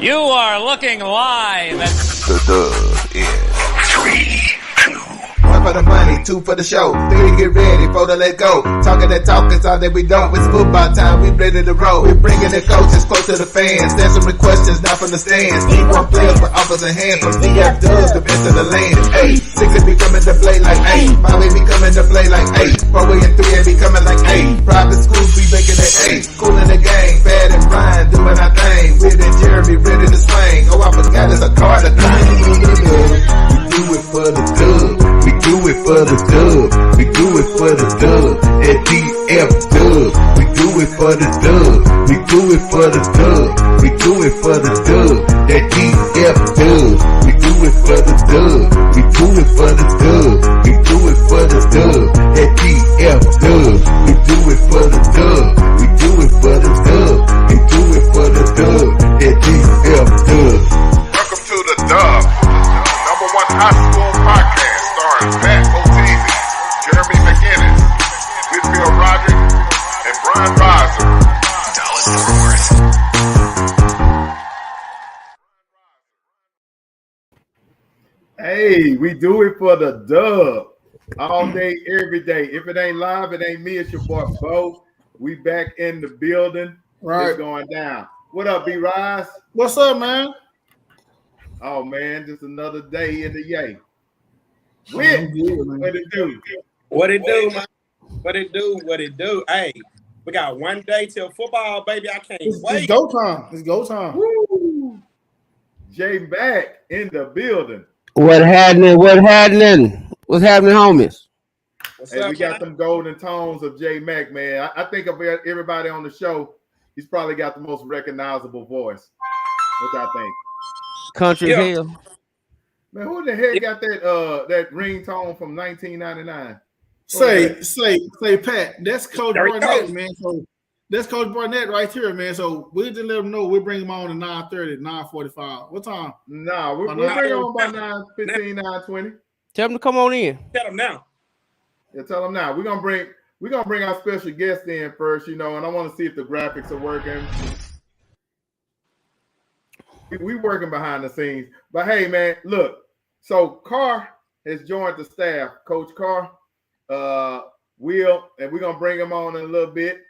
You are looking live at The dub is 3, 2. One for the money, two for the show. Three, get ready, four to let go. Talking that talk is all that we don't. It's football time, we ready to roll. We bringing the coaches close to the fans. Answering questions, not from the stands. D1 players for offers and hands. From DF Dubs, the best of the land. Hey, six be coming to play like A. Five be coming to play like A. 4 and 3 be coming like A. Private schools be making it A. Cool in the gang, Bad and Brian doing our thing. Weird and Jeremy ready to swing. Oh, I forgot it's a car to climb. We do it for the dub. We do it for the dub. We do it for the dub. At DF Dub. We do it for the dub. We do it for the dub. We do it for the dub. At DF Dub. We do it for the dub. We do it for the dub. We do it for the dub. At DF Dub. We do it for the dub. We do it for the dub. We do it for the dub. At DF Dub. Welcome to the dub, #1 high school podcast starring Matt Motizi, Jeremy McGinnis, Whitfield Roderick, and Brian Riser. Dallas Fort Worth. Hey, we do it for the dub. All day, every day. If it ain't live, it ain't me. It's your boy Bo. We back in the building. Right. It's going down. What up, B-Rise? What's up, man? Oh, man, just another day in the yay. Whit, what it do? What it do, man? What it do? What it do? Hey, we got one day till football, baby. I can't wait. It's go time. It's go time. Woo! Jay back in the building. What happening? What happening? What's happening, homies? What's Hey, up, we got man? them golden tones of J Mac, man. I think of everybody on the show, he's probably got the most recognizable voice. What y'all think? Country Yeah. hell. Man, who the heck got that ringtone from 1999? Say, Pat. That's Coach There we Barnett, go. man. So that's Coach Barnett right here, man. So we just let him know we'll bring him on at 9:30, 9:45. What time? Nah, we'll By bring on by 9:30. 9:15, 9:20. Tell them to come on in. Tell them now. Yeah, tell them now. We're gonna bring our special guest in first, and I want to see if the graphics are working. We working behind the scenes, but hey, man, look. So Carr has joined the staff, Coach Carr. Will, and we're gonna bring him on in a little bit.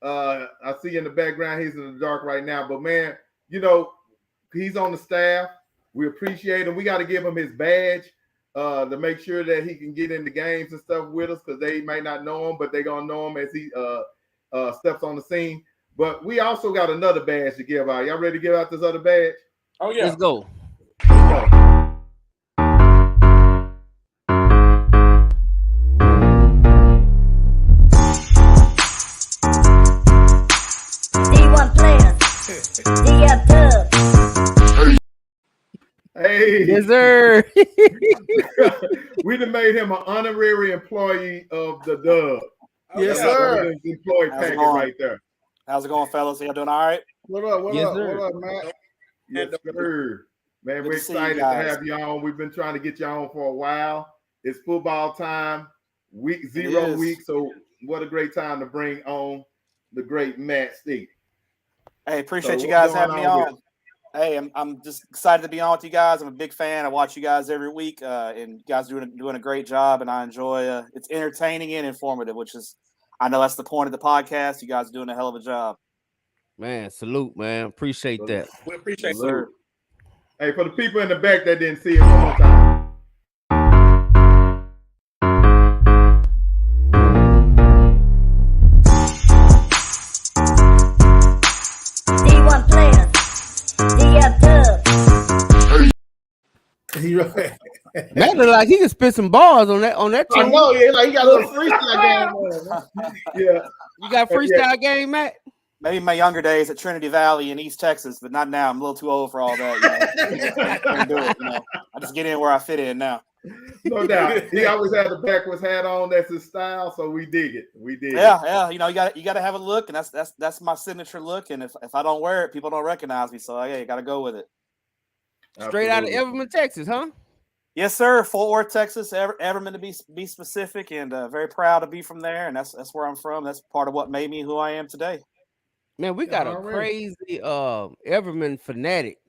I see in the background he's in the dark right now, but man, he's on the staff. We appreciate him. We got to give him his badge to make sure that he can get into games and stuff with us, because they may not know him, but they're gonna know him as he steps on the scene. But we also got another badge to give out. Y'all ready to give out this other badge? Oh yeah. Let's go. D1 players, DF Dub. Hey, Yes, sir. we done made him an honorary employee of the Dub. Yes, That's sir. his employee How's it packet going? right there. How's it going, fellas? Y'all doing all right? What up? What Yes, up? sir. What up, man? Yes, sir. Man, Good we're to see you excited to guys. have you on. We've been trying to get you on for a while. It's football time, week It 0 is. week. So what a great time to bring on the great Matt Steep. Hey, appreciate So you what's guys having going me on on. Hey, I'm just excited to be on with you guys. I'm a big fan. I watch you guys every week, and you guys doing a great job. And I enjoy. It's entertaining and informative, which is, I know that's the point of the podcast. You guys are doing a hell of a job. Man, salute, man. Appreciate that. We appreciate Salute. it. Hey, for the people in the back that didn't see it, one more time. D1 players, DF Dub. He right. Matt look like he can spit some bars on that I tune. know, yeah, like he got a little freestyle game on. Yeah. You got freestyle game, Matt? Maybe in my younger days at Trinity Valley in East Texas, but not now. I'm a little too old for all that. Can't do it, I just get in where I fit in now. No doubt. He always had the backwards hat on. That's his style. So we dig it. We dig it. Yeah. You got to have a look, and that's my signature look. And if I don't wear it, people don't recognize me. So yeah, you got to go with it. Straight out of Absolutely. Everman, Texas, huh? Yes, sir. Fort Worth, Texas. Everman to be specific, and very proud to be from there. And that's where I'm from. That's part of what made me who I am today. Man, we got a Alright. crazy Everman fanatic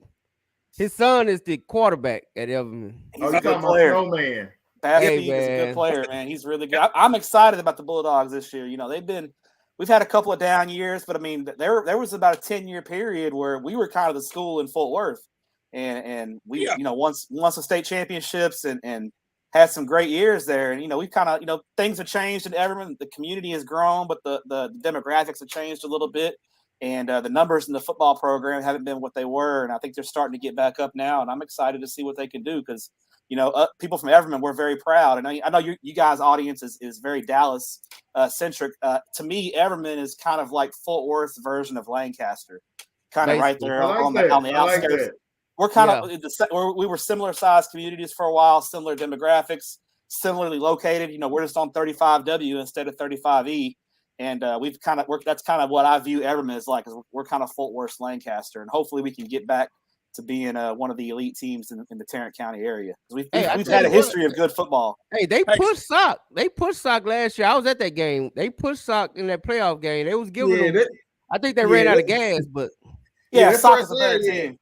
His son is the quarterback at Everman. Oh, He's you a good talking about player. Snowman? Basketball Hey, is a good man. player, man. He's really good. I'm excited about the Bulldogs this year. You know, we've had a couple of down years, but I mean, there was about a 10-year period where we were kind of the school in Fort Worth, and we, Yeah. you know, won some state championships and had some great years there. And, you know, we've kind of, you know, things have changed in Everman. The community has grown, but the demographics have changed a little bit. And the numbers in the football program haven't been what they were. And I think they're starting to get back up now. And I'm excited to see what they can do because, you know, people from Everman, we're very proud. And I know you guys' audience is very Dallas centric. To me, Everman is kind of like Fort Worth's version of Lancaster, kind of right there on the outskirts. We're kind of we were similar sized communities for a while, similar demographics, similarly located. You know, we're just on 35W instead of 35E. And that's kind of what I view Everman as like. We're kind of Fort Worth, Lancaster, and hopefully we can get back to being one of the elite teams in the Tarrant County area. We've had a history of good football. Hey, they pushed Sock. They pushed Sock last year. I was at that game. They pushed Sock in that playoff game. They was giving them. I think they ran out of gas, but Sock is a better team.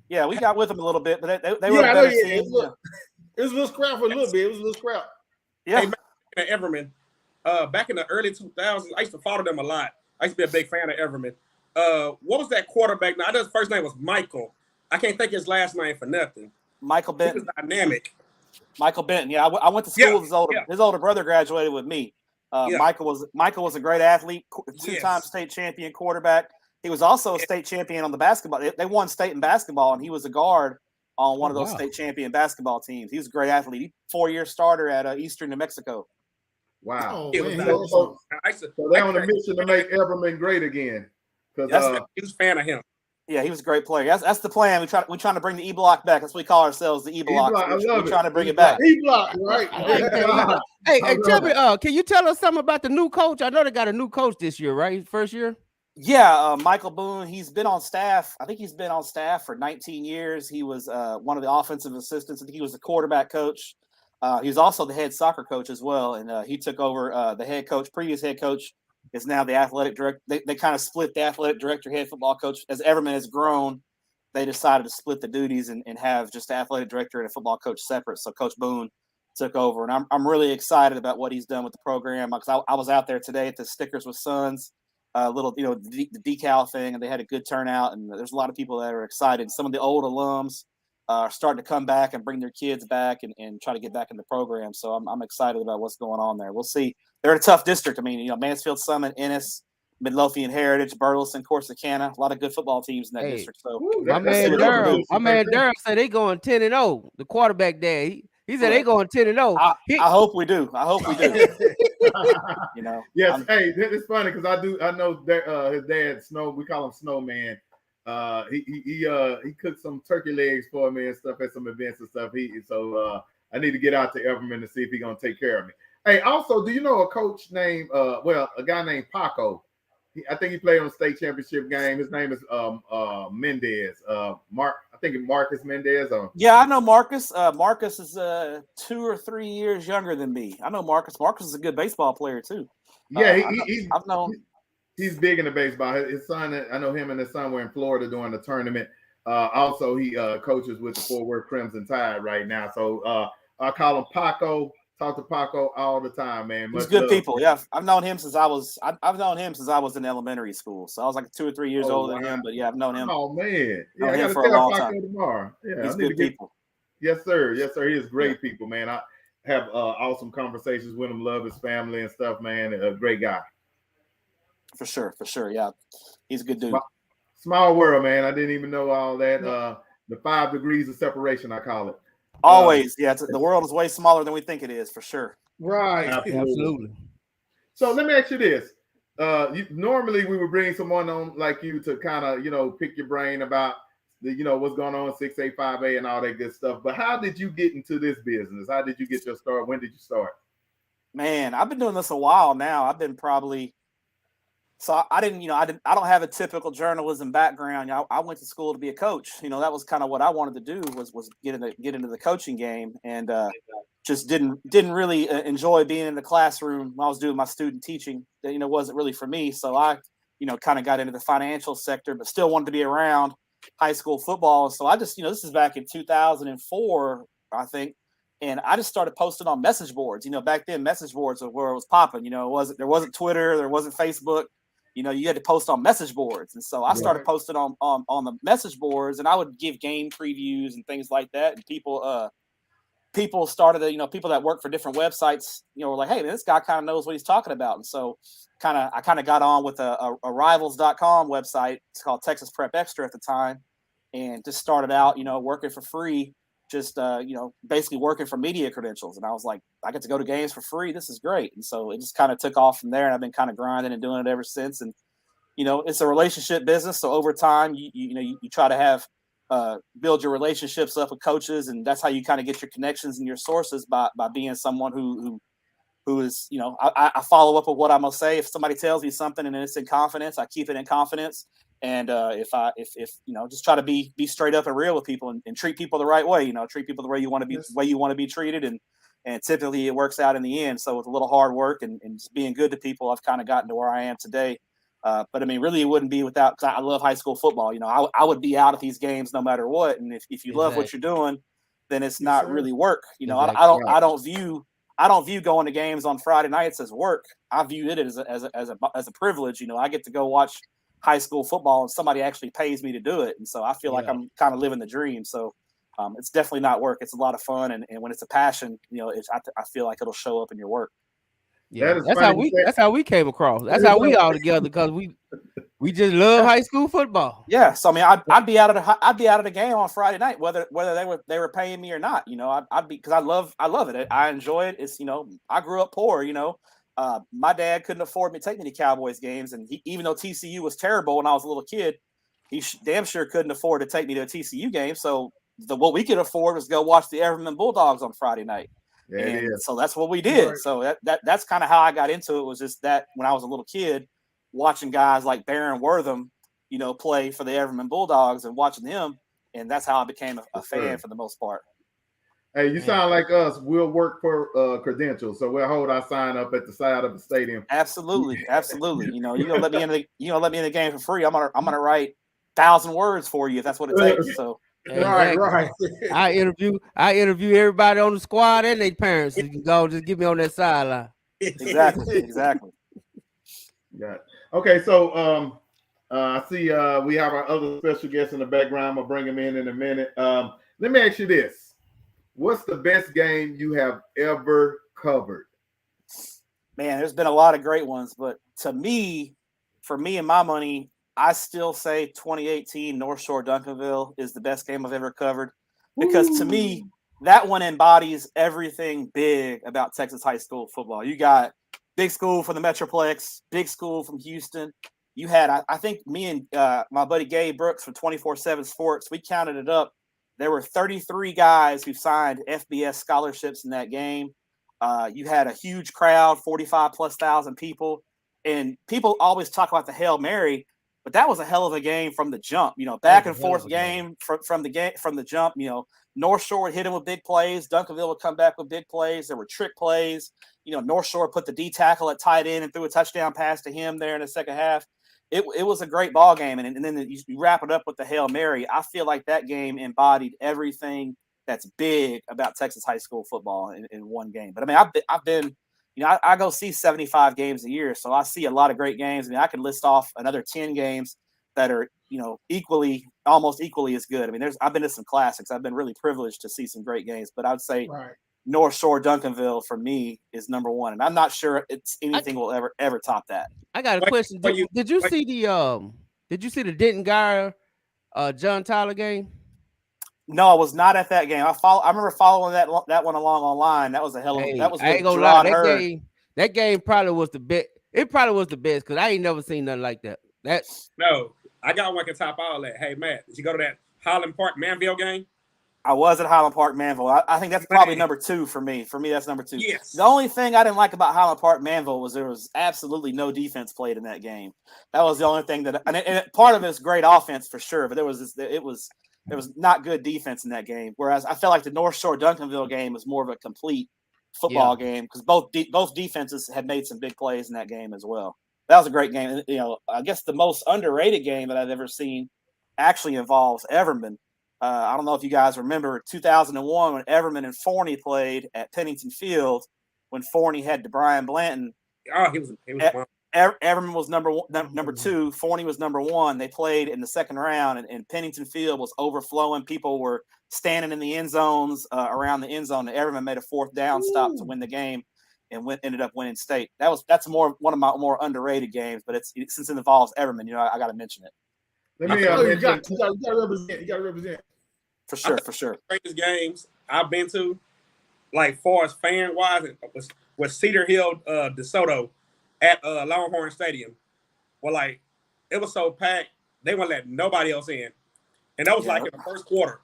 Yeah, we got with them a little bit, but they were a better team. It was a little scrap for a little bit. It was a little scrap. Yeah. Hey, Everman. Back in the early 2000s, I used to follow them a lot. I used to be a big fan of Everman. What was that quarterback? Now, I know his first name was Michael. I can't think his last name for nothing. Michael Benton. He was dynamic. Michael Benton. Yeah, I went to school with his older brother graduated with me. Michael was a great athlete, two-time state champion quarterback. He was also a state champion on the basketball. They won state in basketball, and he was a guard on one of those state champion basketball teams. He was a great athlete. He 4-year starter at Eastern New Mexico. Wow. Oh, So they're on a mission to make Everman great again. He was a fan of him. Yeah, he was a great player. That's the plan. We're trying to bring the E-Block back. That's what we call ourselves, the E-Block. We're trying to bring it back. E-Block, right? Hey, tell me, can you tell us something about the new coach? I know they got a new coach this year, right? First year? Yeah, Michael Boone. He's been on staff. I think he's been on staff for 19 years. He was one of the offensive assistants. I think he was the quarterback coach. He was also the head soccer coach as well, and he took over the head coach. Previous head coach is now the athletic director. They kind of split the athletic director, head football coach. As Everman has grown, they decided to split the duties and have just the athletic director and a football coach separate. So Coach Boone took over, and I'm really excited about what he's done with the program. Because I was out there today at the Stickers with Sons, little the decal thing, and they had a good turnout. And there's a lot of people that are excited. Some of the old alums are starting to come back and bring their kids back and try to get back in the program. So I'm excited about what's going on there. We'll see. They're in a tough district. I mean, Mansfield Summit, Ennis, Midlothian Heritage, Burleson, Corsicana, a lot of good football teams in that district. So my man Durham said they going 10-0. The quarterback there, he said they going 10-0. I hope we do. Yes. Hey, it's funny because I know that his dad Snow. We call him Snowman. He cooked some turkey legs for me and stuff at some events and stuff. I need to get out to Everman to see if he's gonna take care of me. Hey, also, do you know a coach named a guy named Paco? I think he played on the state championship game. His name is Mendez. I think Marcus Mendez. Yeah, I know Marcus. Marcus is 2 or 3 years younger than me. I know Marcus. Marcus is a good baseball player too. Yeah, I've known. He's big into baseball. His son, I know him and his son were in Florida during the tournament. Also, he coaches with the Fort Worth Crimson Tide right now. So I call him Paco. Talk to Paco all the time, man. He's good people. Yeah, I've known him since I was in elementary school. So I was like 2 or 3 years older than him. But yeah, I've known him. Oh man, yeah, I got to for a tell long Paco time. tomorrow. Yeah, he's good people. Yes, sir. Yes, sir. He is great people, man. I have awesome conversations with him. Love his family and stuff, man. A great guy. For sure. Yeah, he's a good dude. Small world, man. I didn't even know all that. The 5 degrees of separation, I call it. Always, the world is way smaller than we think it is, for sure. Right. Absolutely. So let me ask you this. Normally we would bring someone on like you to kind of, pick your brain about what's going on 685A and all that good stuff. But how did you get into this business? How did you get your start? When did you start? Man, I've been doing this a while now. I've been probably I don't have a typical journalism background. I went to school to be a coach. That was kind of what I wanted to do was get into the coaching game, and just didn't really enjoy being in the classroom when I was doing my student teaching. That wasn't really for me. So I kind of got into the financial sector, but still wanted to be around. high school football. So I just, this is back in 2004, I think. And I just started posting on message boards. Back then message boards were where it was popping. There wasn't Twitter, there wasn't Facebook. You had to post on message boards. And so I started posting on the message boards, and I would give game previews and things like that. And people started, people that work for different websites, were like, hey, man, this guy kind of knows what he's talking about. And so I kind of got on with a rivals.com website. It's called Texas Prep Extra at the time, and just started out, working for free, just, basically working for media credentials. And I was like, I get to go to games for free. This is great. And so it just kind of took off from there, and I've been kind of grinding and doing it ever since. And, it's a relationship business. So over time, you try to have, build your relationships up with coaches, and that's how you kind of get your connections and your sources by being someone who is, I follow up with what I'm gonna say. If somebody tells me something and it's in confidence, I keep it in confidence. And if just try to be straight up and real with people and treat people the right way, treat people the way you want to be treated. And typically it works out in the end. So with a little hard work and just being good to people, I've kind of gotten to where I am today. But I mean, really, it wouldn't be without, because I love high school football. I would be out at these games no matter what. And if you love what you're doing, then it's not really work. I don't view going to games on Friday nights as work. I view it as a privilege. I get to go watch high school football, and somebody actually pays me to do it. And so I feel like I'm kind of living the dream. So it's definitely not work. It's a lot of fun. And when it's a passion, I feel like it'll show up in your work. Yeah, that's how we came across. That's how we all together, because we just love high school football. Yeah, so I mean, I'd be out of the game on Friday night, whether they were paying me or not. I'd be, because I love it. I enjoy it. It's I grew up poor. My dad couldn't afford me to take me to Cowboys games, and even though TCU was terrible when I was a little kid, he damn sure couldn't afford to take me to a TCU game. So what we could afford was go watch the Everman Bulldogs on Friday night. And so that's what we did. Right. So that's kind of how I got into it, was just that when I was a little kid, watching guys like Baron Wortham, play for the Everman Bulldogs and watching them. And that's how I became a fan for the most part. Hey, you sound like us. We'll work for credentials, so we'll hold our sign up at the side of the stadium. Absolutely. You're gonna let me in the game for free. I'm gonna write 1,000 words for you if that's what it takes. So right. I interview everybody on the squad and their parents. So you can go just get me on that sideline. Exactly. Got it. Okay, so I see we have our other special guest in the background. I'm gonna bring him in a minute. Let me ask you this: what's the best game you have ever covered? Man, there's been a lot of great ones, but for me and my money, I still say 2018 North Shore Duncanville is the best game I've ever covered, because to me, that one embodies everything big about Texas high school football. You got big school from the Metroplex, big school from Houston. You had, I think me and my buddy Gabe Brooks from 24/7 Sports, we counted it up. There were 33 guys who signed FBS scholarships in that game. You had a huge crowd, 45,000+ people. And people always talk about the Hail Mary, but that was a hell of a game from the jump. Back and forth game from the jump. North Shore would hit him with big plays. Duncanville would come back with big plays. There were trick plays. North Shore put the D tackle at tight end and threw a touchdown pass to him there in the second half. It was a great ball game. And then you wrap it up with the Hail Mary. I feel like that game embodied everything that's big about Texas high school football in one game. But I mean, I've been, I go see 75 games a year, so I see a lot of great games. I mean, I could list off another 10 games that are, almost equally as good. I mean, I've been to some classics. I've been really privileged to see some great games, but I would say North Shore Duncanville for me is number one, and I'm not sure anything will ever top that. I got a question. Did you see the Denton Geyer John Tyler game? No, I was not at that game. I remember following that one along online. That was a hell of that was. I ain't gonna lie. That game probably was the best. It probably was the best, because I ain't never seen nothing like that. No, I got one can top all that. Hey, Matt, did you go to that Highland Park Manville game? I was at Highland Park Manville. I think that's probably number 2 for me. For me, that's number 2. Yes. The only thing I didn't like about Highland Park Manville was there was absolutely no defense played in that game. That was the only thing and part of it is great offense for sure, but there was not good defense in that game. Whereas I felt like the North Shore Duncanville game was more of a complete football game, because both defenses had made some big plays in that game as well. That was a great game. I guess the most underrated game that I've ever seen actually involves Everman. I don't know if you guys remember 2001 when Everman and Forney played at Pennington Field when Forney had DeBrian Blanton. Oh, he was Everman was number 2. Forney was number 1. They played in the second round, and Pennington Field was overflowing. People were standing in the end zones, around the end zone. And Everman made a 4th down stop to win the game, and ended up winning state. That's one of my more underrated games, but since it involves Everman, I got to mention it. Let me you got to represent. You got to represent. For sure. Greatest games I've been to, like far as fan wise, was Cedar Hill DeSoto at Longhorn Stadium. Well, like it was so packed, they wouldn't let nobody else in, and that was like in the first quarter.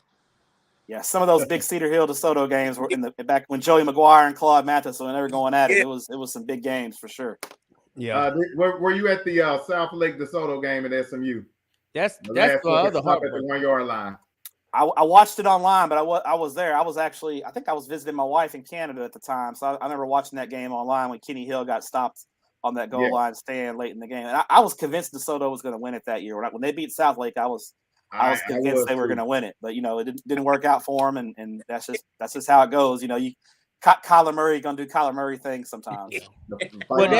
Yeah, some of those big Cedar Hill DeSoto games were back when Joey McGuire and Claude Mathis, when they were going at it. It was some big games for sure. Yeah. Were you at the South Lake DeSoto game at SMU? That's the other hard at the 1 yard line. I watched it online, but I was there. I think I was visiting my wife in Canada at the time, so I remember watching that game online when Kenny Hill got stopped on that goal line stand late in the game. And I was convinced DeSoto was going to win it that year. When they beat South Lake, I was convinced they were going to win it. But it didn't work out for them, and that's just how it goes. Kyler Murray going to do Kyler Murray things sometimes. But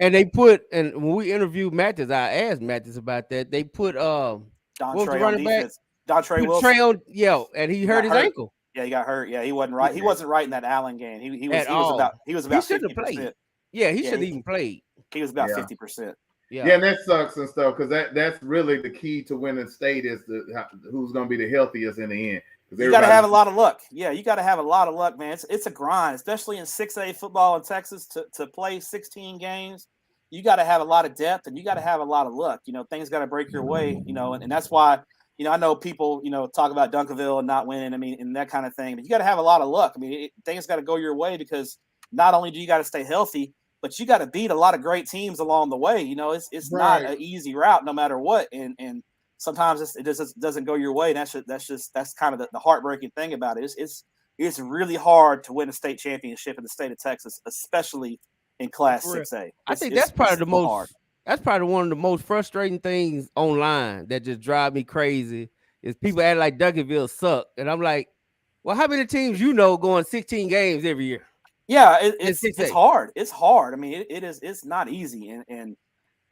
and they put, and when we interviewed Mathis, I asked Mathis about that. They put what was the running back? Dontre Wilson. And he hurt his ankle. Yeah, he got hurt. Yeah, he wasn't right. He wasn't right in that Allen game. He was about 50%. Yeah, he shouldn't even played. He was about 50%. Yeah, and that sucks and stuff because that's really the key to winning state is who's going to be the healthiest in the end. You got to have a lot of luck. Yeah, you got to have a lot of luck, man. It's a grind, especially in 6A football in Texas to play 16 games. You got to have a lot of depth and you got to have a lot of luck. Things got to break your way. And that's why. I know people, talk about Duncanville and not winning. I mean, and that kind of thing. But you got to have a lot of luck. I mean, things got to go your way because not only do you got to stay healthy, but you got to beat a lot of great teams along the way. It's not an easy route no matter what. And sometimes it just doesn't go your way. That's kind of the heartbreaking thing about it. It's really hard to win a state championship in the state of Texas, especially in Class 6A. I think that's probably the most hard. That's probably one of the most frustrating things online that just drive me crazy is people act like Duncanville suck. And I'm like, well, how many teams going 16 games every year? Yeah, it's hard. It's hard. I mean, it's not easy. And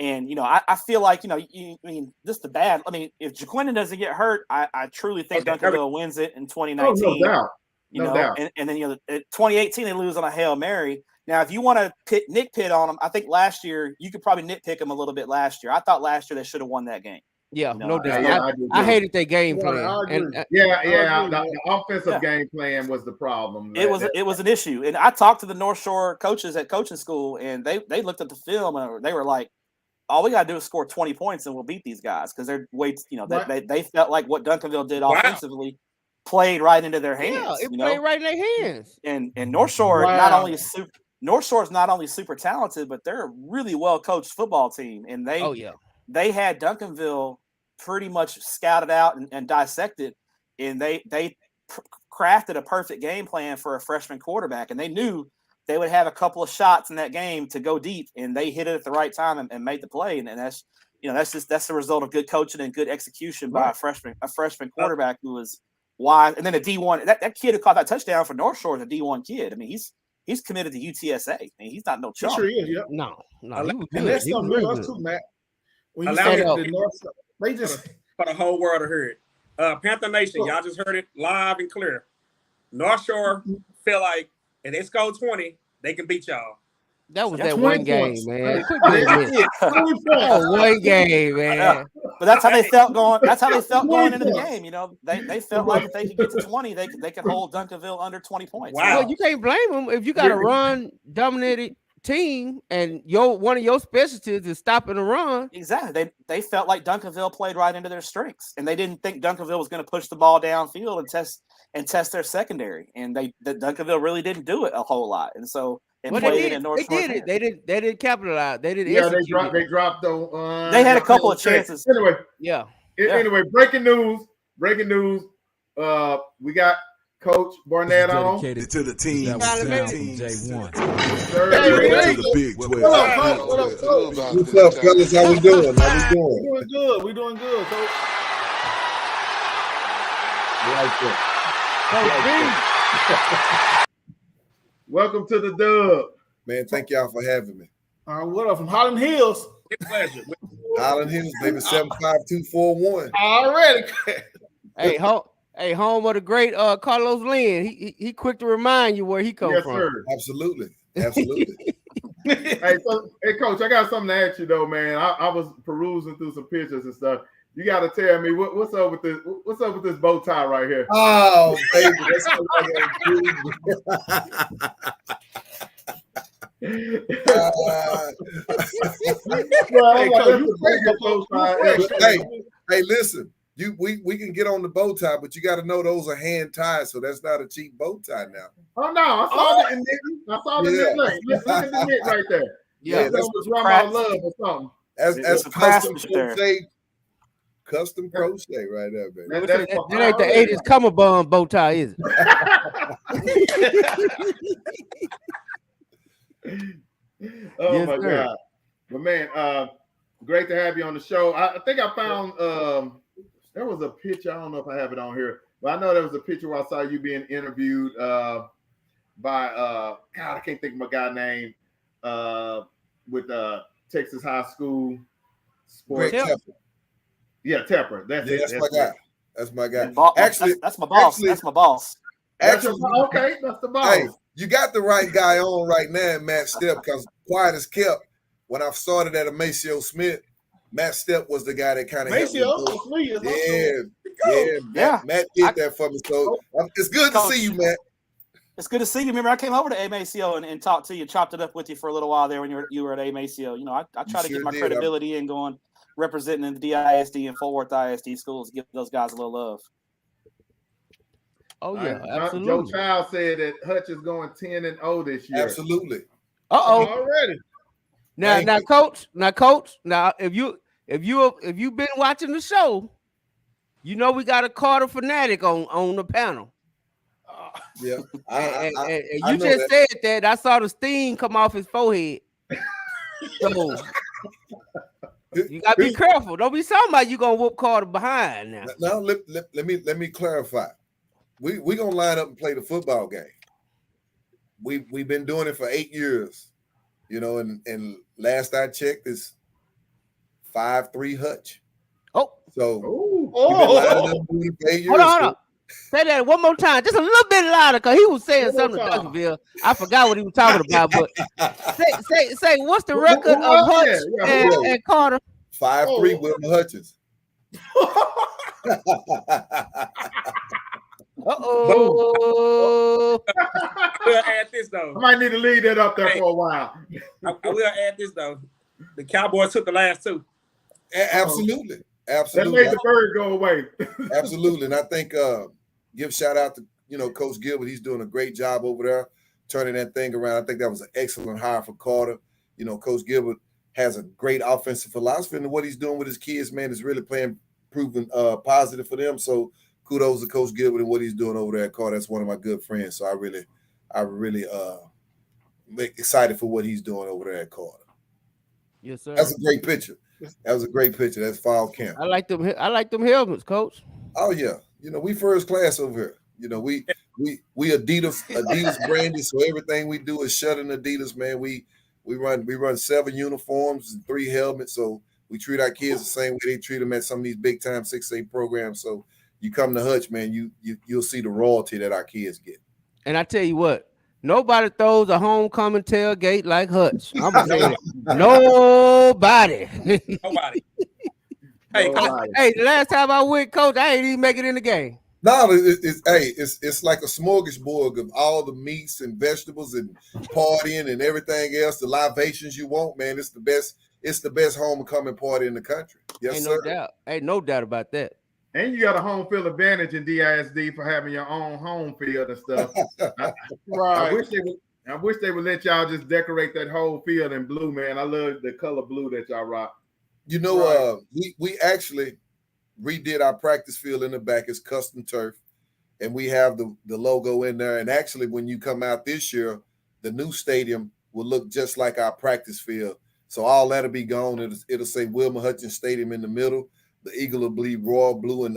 I feel like, just the bad. I mean, if Jaquindon doesn't get hurt, I truly think Duncanville wins it in 2019. Oh, no doubt. No doubt. And then, 2018, they lose on a Hail Mary. Now, if you want to nitpick on them, I think last year you could probably nitpick them a little bit last year. I thought last year they should have won that game. Yeah, no doubt. I hated their game plan. The offensive game plan was the problem. It was an issue. And I talked to the North Shore coaches at coaching school, and they looked at the film and they were like, all we got to do is score 20 points and we'll beat these guys because they're they felt like what Duncanville did offensively played right into their hands. Yeah, it played right in their hands. And North Shore North Shore is not only super talented, but they're a really well coached football team. And they had Duncanville pretty much scouted out and dissected, and they crafted a perfect game plan for a freshman quarterback. And they knew they would have a couple of shots in that game to go deep, and they hit it at the right time and made the play. And that's the result of good coaching and good execution by a freshman quarterback who was wise. And then a D1 that kid who caught that touchdown for North Shore is a D1 kid. I mean, he's committed to UTSA. I mean, he's not no chump. Sure is, yeah. No. And that's something real too, Matt. When you say the North, they just for the whole world to hear it. Panther Nation, y'all just heard it live and clear. North Shore feel like if they score 20, they can beat y'all. That was that one game, man. One game, man. But that's how they felt going. That's how they felt going into the game. They felt like if they could get to 20, they could hold Duncanville under 20 points. Wow. Well, you can't blame them if you got a run dominated team and one of your specialties is stopping the run. Exactly. They felt like Duncanville played right into their strengths, and they didn't think Duncanville was going to push the ball downfield and test their secondary. And Duncanville really didn't do it a whole lot, and so. They did it. They didn't capitalize. They didn't. Yeah, they dropped the. They had a couple of chances. Anyway. Yeah. Anyway, breaking news. We got Coach Barnett on. Dedicated to the team. J1. To the Big 12. What's up, fellas? How we doing? We doing good, Coach. Welcome to the Dub. Man, thank y'all for having me. What up from Holland Hills? It's a pleasure. Holland Hills, baby, 75241. Already. Hey, home of the great Carlos Lynn. He quick to remind you where he come Yes, from. sir. Absolutely. Hey, Coach, I got something to ask you though, man. I was perusing through some pictures and stuff. You got to tell me what's up with this. What's up with this bow tie right here? Oh, baby, that's what I Hey, listen. We can get on the bow tie, but you got to know those are hand ties, so that's not a cheap bow tie now. Oh no, I saw it in the I saw the knit. Look at the knit right there. Yeah, that's Grandma Love or something. That's custom crochet right there, baby. That ain't the 80s cummerbund bow tie, is it? Oh Yes, my sir. God. But man, great to have you on the show. I think I found there was a picture. I don't know if I have it on here, but I know there was a picture where I saw you being interviewed by God, I can't think of my guy's name with Texas High School Sports. Yeah, Tepper. That's my guy. That's my guy. Actually, that's my boss. That's my boss. Actually, okay, that's the boss. Hey, you got the right guy on right now, Matt Stepp, because quiet as kept. When I started at a Maceo Smith, Matt Stepp was the guy that kind of helped me. Matt did that for me. So it's good to see you, Matt. It's good to see you. Remember, I came over to AMACO and talked to you, chopped it up with you for a little while there when you were at AMACO. You know, I try to get my credibility in going, representing in the DISD and Fort Worth ISD schools, give those guys a little love. Oh yeah, absolutely. Joe Child said that Hutch is going 10-0 this year. Absolutely. Already. Now, coach. Now, if you've been watching the show, you know we got a Carter fanatic on the panel. Yeah, and you just said that. I saw the steam come off his forehead. So you gotta be careful. Don't be somebody you gonna whoop Carter behind now. Now let me clarify. We gonna line up and play the football game. We've been doing it for 8 years, you know, and last I checked is 5-3 Hutch. Oh, so we've been lining up for 8 years. Hold on. Say that one more time, just a little bit louder, because he was saying something to Duncanville. I forgot what he was talking about, but say what's the record of Hutch and Carter? 5-3 Wilma Hutchins. We'll add this though. I might need to leave that up there for a while. I will add this though. The Cowboys took the last two. Absolutely. That made the bird go away. Absolutely. And I think give shout out to Coach Gilbert. He's doing a great job over there, turning that thing around. I think that was an excellent hire for Carter. You know, Coach Gilbert has a great offensive philosophy, and what he's doing with his kids, man, is really proving positive for them. So kudos to Coach Gilbert and what he's doing over there at Carter. That's one of my good friends. So I really excited for what he's doing over there at Carter. Yes, sir. That's a great picture. That was a great picture. That's fall camp. I like them helmets, Coach. Oh yeah. You know, we first class over here. You know, we Adidas branded, so everything we do is shut in Adidas, man. We run 7 uniforms and 3 helmets, so we treat our kids the same way they treat them at some of these big time 6A programs. So you come to Hutch, man, you'll see the royalty that our kids get. And I tell you what, nobody throws a homecoming tailgate like Hutch. I'm gonna say nobody. Nobody. Hey, the last time I went, Coach, I ain't even make it in the game. No, it's like a smorgasbord of all the meats and vegetables and partying and everything else, the libations you want, man. It's the best homecoming party in the country. Yes, ain't sir. No doubt. Ain't no doubt about that. And you got a home field advantage in DISD for having your own home field and stuff. I wish they would let y'all just decorate that whole field in blue, man. I love the color blue that y'all rock. You know, we actually redid our practice field in the back. It's custom turf, and we have the logo in there. And actually, when you come out this year, the new stadium will look just like our practice field. So all that'll be gone. It'll say Wilma Hutchins Stadium in the middle. The eagle will be royal blue in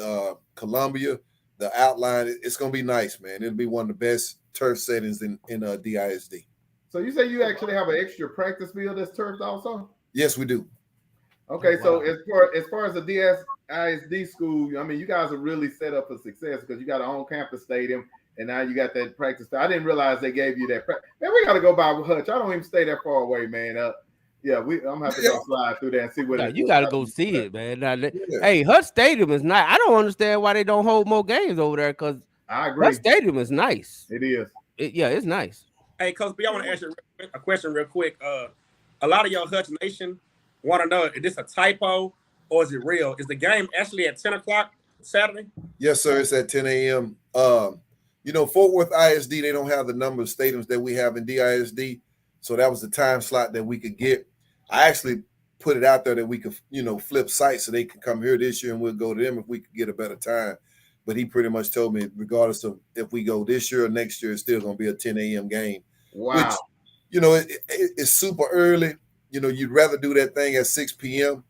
Columbia. the outline. It's going to be nice, man. It'll be one of the best turf settings in DISD. So you say you actually have an extra practice field that's turfed also? Yes, we do. Okay, so as far as the DISD school, I mean, you guys are really set up for success because you got an on-campus stadium, and now you got that practice. I didn't realize they gave you that. Man, we got to go by with Hutch. I don't even stay that far away, man. Yeah, I'm gonna have to go slide through there and see what. You got to go see it, man. Hey, Hutch Stadium is nice. I don't understand why they don't hold more games over there because I agree. Hutch Stadium is nice. It is. It's nice. Hey, Coach B, I want to ask you a question real quick. A lot of y'all Hutch Nation want to know, is this a typo or is it real? Is the game actually at 10 o'clock Saturday? Yes, sir. It's at 10 a.m. Fort Worth ISD, they don't have the number of stadiums that we have in DISD. So that was the time slot that we could get. I actually put it out there that we could, flip sites so they could come here this year and we'll go to them if we could get a better time. But he pretty much told me, regardless of if we go this year or next year, it's still going to be a 10 a.m. game. Wow. Which, it's super early. You'd rather do that thing at 6 p.m.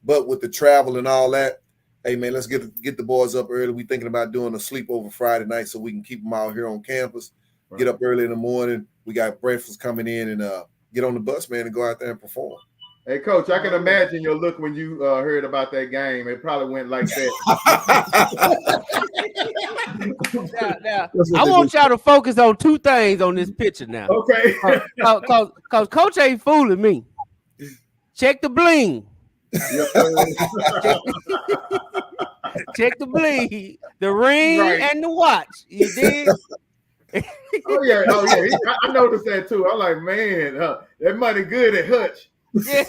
But with the travel and all that, hey, man, let's get the boys up early. We're thinking about doing a sleepover Friday night so we can keep them out here on campus. Right. Get up early in the morning. We got breakfast coming in and get on the bus, man, and go out there and perform. Hey, Coach, I can imagine your look when you heard about that game. It probably went like that. Now, I want y'all to focus on two things on this picture now. Okay. Because Coach ain't fooling me. Check the bling. Check the bling, the ring, and the watch. You did? Oh yeah. I noticed that too. I'm like, man, that money good at Hutch. Yeah.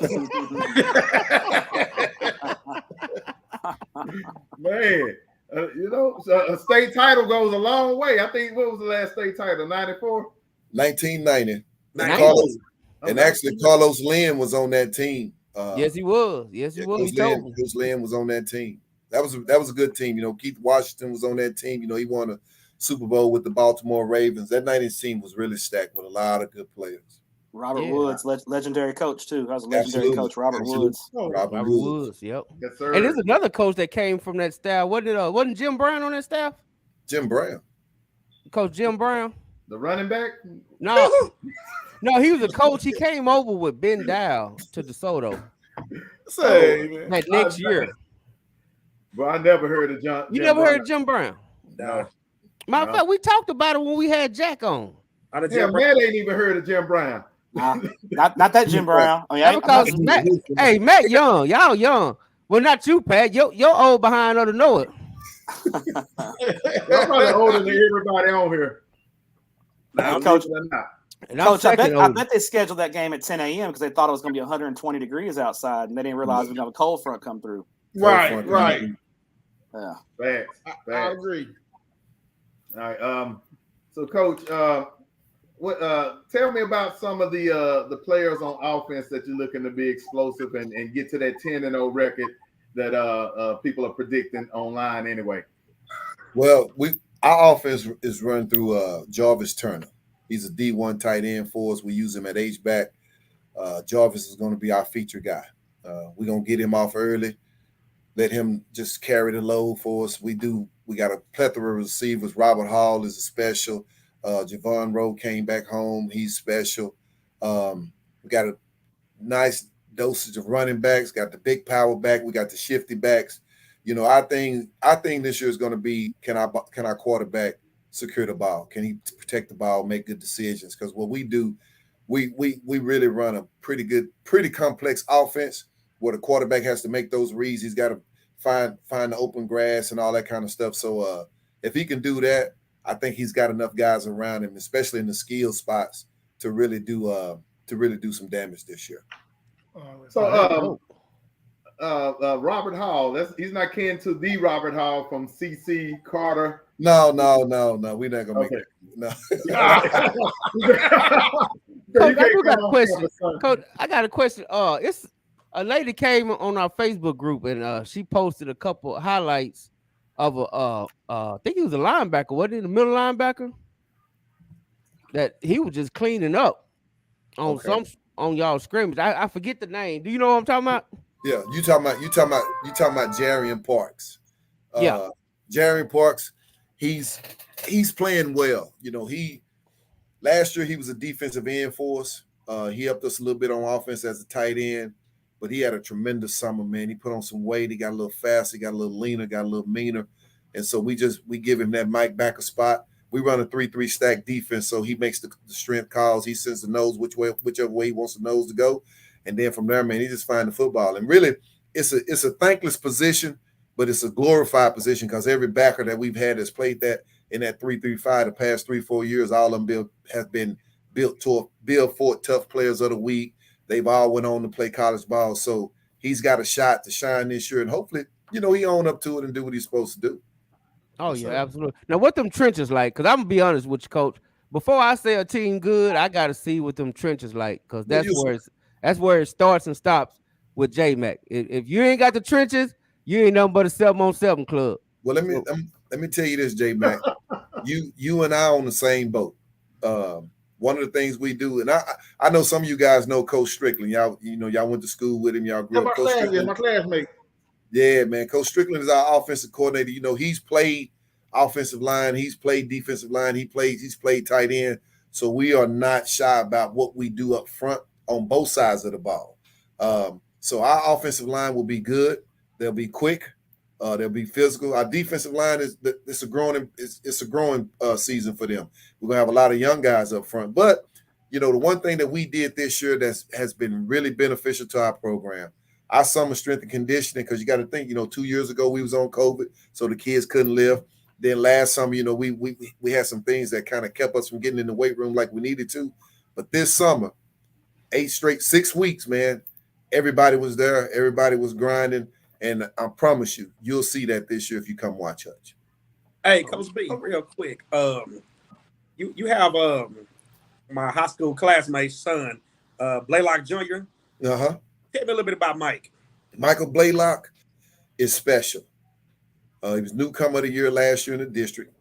Man, a state title goes a long way. I think, what was the last state title? 94? 1990. 90. And actually, Carlos Lynn was on that team. Yes, he was. Coach Lynn was on that team. That was a good team. Keith Washington was on that team. He won a Super Bowl with the Baltimore Ravens. That 90s team was really stacked with a lot of good players. Robert Woods, legendary coach too. That was a legendary coach, Robert Woods. Robert Woods. Yep. Yes, sir. And there's another coach that came from that staff. Wasn't Jim Brown on that staff? Jim Brown. Coach Jim Brown. The running back? No, he was a coach. He came over with Ben Dow to DeSoto. That next year. But I never heard of John. You never heard of Jim Brown? No. Matter of fact, we talked about it when we had Jack on. Man ain't even heard of Jim Brown. Not that Jim Brown. Matt young, y'all young. Well, not you, Pat. You're old behind her to know it. I'm probably older than everybody on here. Coach, I bet they scheduled that game at 10 a.m. because they thought it was going to be 120 degrees outside, and they didn't realize we're going to have a cold front come through. Right. Yeah. Facts. I agree. All right. So, Coach, tell me about some of the players on offense that you're looking to be explosive and get to that 10-0 record that people are predicting online anyway. Well, our offense is run through Jarvis Turner. He's a D1 tight end for us. We use him at H-back. Jarvis is going to be our feature guy. We're going to get him off early, let him just carry the load for us. We got a plethora of receivers. Robert Hall is a special. Javon Rowe came back home. He's special. We got a nice dosage of running backs, got the big power back. We got the shifty backs. Our thing this year is going to be, can our quarterback secure the ball? Can he protect the ball, make good decisions? Because what we do, we really run a pretty complex offense where the quarterback has to make those reads. He's got to find the open grass and all that kind of stuff. So if he can do that, I think he's got enough guys around him, especially in the skill spots, to really do some damage this year. So Robert Hall, he's not kin to the Robert Hall from CC Carter. No. We're not gonna make it. No. Coach, I got a question. Coach, I got a question. It's a lady came on our Facebook group and she posted a couple of highlights of I think he was a linebacker, wasn't he? The middle linebacker that he was just cleaning up on y'all scrimmage. I forget the name. Do you know what I'm talking about? Yeah, you talking about Jarian Parks. Jarian Parks. he's playing well. You know, last year he was a defensive end for us. He helped us a little bit on offense as a tight end, but he had a tremendous summer, man. He put on some weight. He got a little faster, he got a little leaner, got a little meaner. And so we give him that Mike back a spot. We run a 3-3 stack defense, so he makes the strength calls. He sends the nose whichever way he wants the nose to go. And then from there, man, he just finds the football. And really, it's a thankless position, but it's a glorified position because every backer that we've had that's played that in that 3-3-5 the past 3-4 years, all of them have been built for tough players of the week. They've all went on to play college ball. So he's got a shot to shine this year. And hopefully, you know, he own up to it and do what he's supposed to do. Oh, yeah, absolutely. Now, what them trenches like? Because I'm going to be honest with you, Coach. Before I say a team good, I got to see what them trenches like because that's where it starts and stops with J-Mac. If you ain't got the trenches, you ain't nothing but a 7-on-7 club. Well, let me tell you this, J-Mac. you and I on the same boat. One of the things we do, and I know some of you guys know Coach Strickland. Y'all went to school with him. Y'all grew up. My classmate. Yeah, man. Coach Strickland is our offensive coordinator. You know, he's played offensive line, he's played defensive line, he's played tight end. So we are not shy about what we do up front on both sides of the ball. So our offensive line will be good. They'll be quick. They'll be physical. Our defensive line it's a growing season for them. We're gonna have a lot of young guys up front. But you know, the one thing that we did this year that has been really beneficial to our program, our summer strength and conditioning, because you got to think, you know, 2 years ago we was on COVID, so the kids couldn't lift. Then last summer, you know, we had some things that kind of kept us from getting in the weight room like we needed to. But this summer, 6 weeks, man, everybody was there, everybody was grinding. And I promise you, you'll see that this year if you come watch Hutch. Hey, Coach B, real quick. You have my high school classmate's son, Blaylock Jr. Uh-huh. Tell me a little bit about Mike. Michael Blaylock is special. He was newcomer of the year last year in the district.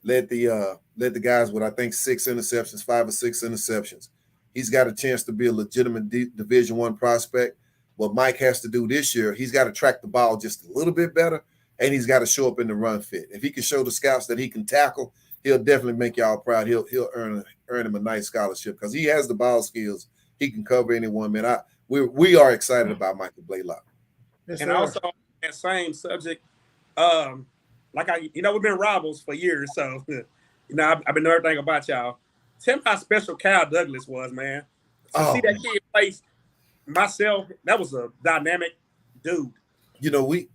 Led the guys with, I think, 5 or 6 interceptions. He's got a chance to be a legitimate Division I prospect. What Mike has to do this year, he's got to track the ball just a little bit better, and he's got to show up in the run fit. If he can show the scouts that he can tackle, he'll definitely make y'all proud. He'll earn him a nice scholarship because he has the ball skills. He can cover anyone, man. We are excited about Michael Blaylock. Yes, and sir. also that same subject, we've been rivals for years, so I've been knowing everything about y'all. Tell me how special Kyle Douglas was, man. To see that kid play myself, that was a dynamic dude. You know, we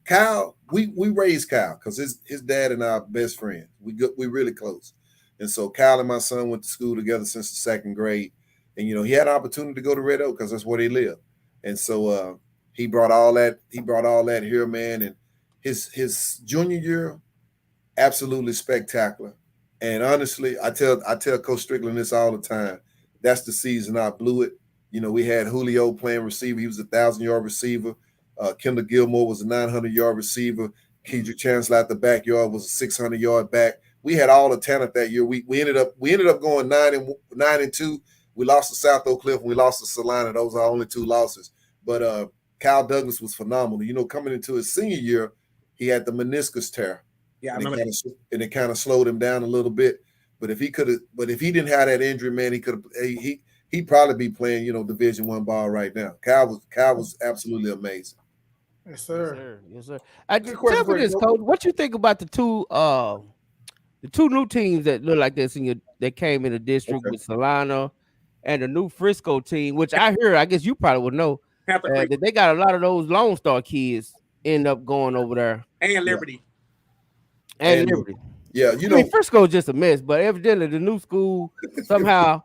raised Kyle because his dad and our best friend. We really close. And so Kyle and my son went to school together since the 2nd grade. And, you know, he had an opportunity to go to Red Oak because that's where they live. And so he brought all that here, man. And his junior year, absolutely spectacular. And honestly, I tell Coach Strickland this all the time. That's the season I blew it. You know, we had Julio playing receiver. He was a 1,000-yard receiver. Kendall Gilmore was a 900-yard receiver. Kedrick Chancellor at the backyard was a 600-yard back. We had all the talent that year. We ended up going 9-2. We lost to South Oak Cliff and we lost to Salina. Those are our only 2 losses. But Kyle Douglas was phenomenal. You know, coming into his senior year, he had the meniscus tear. Yeah, and it kind of slowed him down a little bit. But if he didn't have that injury, man, he'd probably be playing, you know, Division I ball right now. Kyle was absolutely amazing. Yes, sir. Yes, sir. Tell me this, Coach. What you think about the two new teams that look like this that came in the district with Salina and the new Frisco team, which I guess you probably would know, that they got a lot of those Lone Star kids end up going over there. And Liberty. And Liberty. Yeah, you know, Frisco's just a mess, but evidently the new school somehow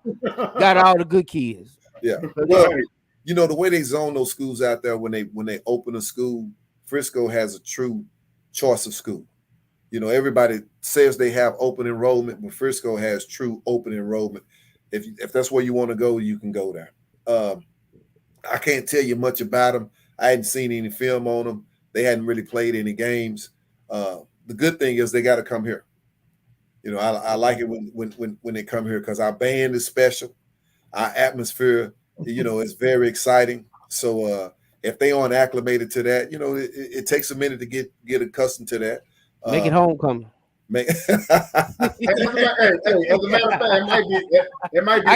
got all the good kids. Yeah. Well, you know, the way they zone those schools out there when they open a school, Frisco has a true choice of school. You know, everybody says they have open enrollment, but Frisco has true open enrollment. If that's where you want to go, you can go there. I can't tell you much about them. I hadn't seen any film on them. They hadn't really played any games. The good thing is they got to come here. You know, I like it when they come here because our band is special. Our atmosphere, you know, is very exciting. So if they aren't acclimated to that, you know, it takes a minute to get accustomed to that. Make it homecoming. Man. As a matter of fact, it might be.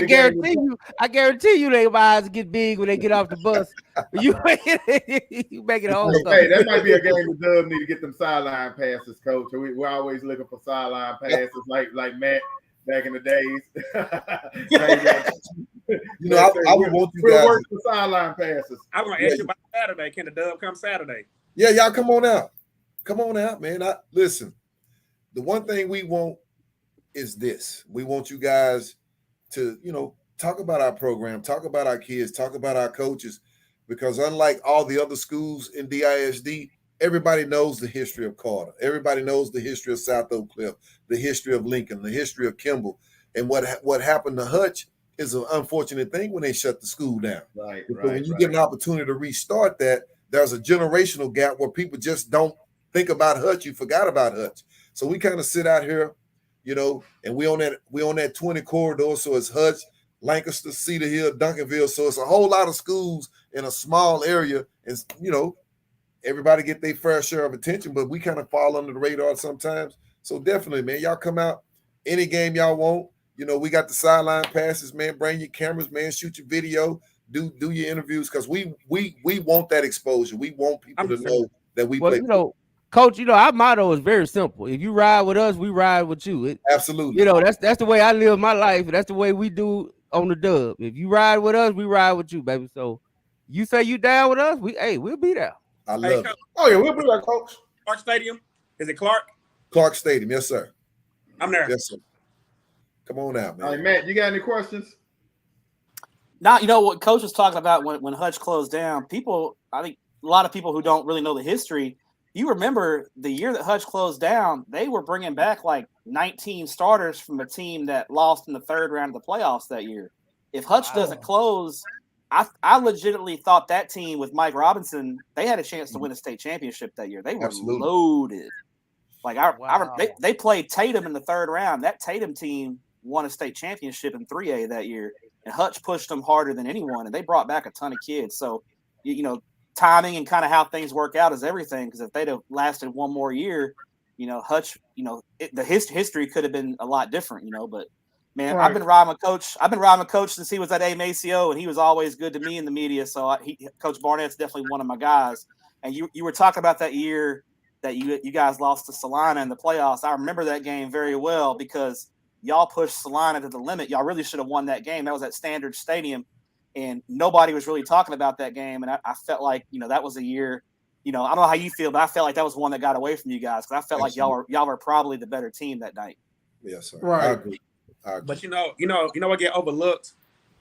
I guarantee you, their eyes get big when they get off the bus. You make it home. Hey, that might be a game the Dub need to get them sideline passes, coach. We're always looking for sideline passes, like Matt back in the days. You know, I would want you guys. We'll work for sideline passes. I'm gonna ask you about Saturday. Can the Dub come Saturday? Yeah, y'all come on out. Come on out, man. Listen. The one thing we want is this. We want you guys to, talk about our program, talk about our kids, talk about our coaches, because unlike all the other schools in DISD, everybody knows the history of Carter. Everybody knows the history of South Oak Cliff, the history of Lincoln, the history of Kimball. And what happened to Hutch is an unfortunate thing when they shut the school down. Right. When you get an opportunity to restart that, there's a generational gap where people just don't think about Hutch. You forgot about Hutch. So we kind of sit out here, and we on that 20 corridor. So it's Hutch, Lancaster, Cedar Hill, Duncanville. So it's a whole lot of schools in a small area. And, everybody get their fair share of attention, but we kind of fall under the radar sometimes. So definitely, man, y'all come out any game y'all want. We got the sideline passes, man. Bring your cameras, man. Shoot your video. Do your interviews, because we want that exposure. We want people to know that we play. Coach, our motto is very simple. If you ride with us, we ride with you. Absolutely. That's the way I live my life. That's the way we do on the Dub. If you ride with us, we ride with you, baby. So you say you down with us, we'll be there. I love it. Oh yeah, we'll be there, Coach. Clark Stadium. Is it Clark? Clark Stadium, yes, sir. I'm there. Yes, sir. Come on out, man. All right, Matt, you got any questions? Now, what Coach was talking about when Hutch closed down, I think a lot of people who don't really know the history, you remember the year that Hutch closed down, they were bringing back like 19 starters from a team that lost in the third round of the playoffs that year. If Hutch doesn't close, I legitimately thought that team with Mike Robinson, they had a chance to win a state championship that year. They were loaded. Like they played Tatum in the third round. That Tatum team won a state championship in 3A that year, and Hutch pushed them harder than anyone, and they brought back a ton of kids. So, timing and kind of how things work out is everything, because if they'd have lasted one more year, Hutch, the history could have been a lot different, but man, right. I've been riding with Coach since he was at AMACO, and he was always good to me in the media. So Coach Barnett's definitely one of my guys. And you were talking about that year that you guys lost to Salina in the playoffs. I remember that game very well, because y'all pushed Salina to the limit. Y'all really should have won that game. That was at Standard Stadium, and nobody was really talking about that game. And I felt like, that was a year, I don't know how you feel, but I felt like that was one that got away from you guys, because I felt like y'all were probably the better team that night. Yes, sir. Right. I agree. But what get overlooked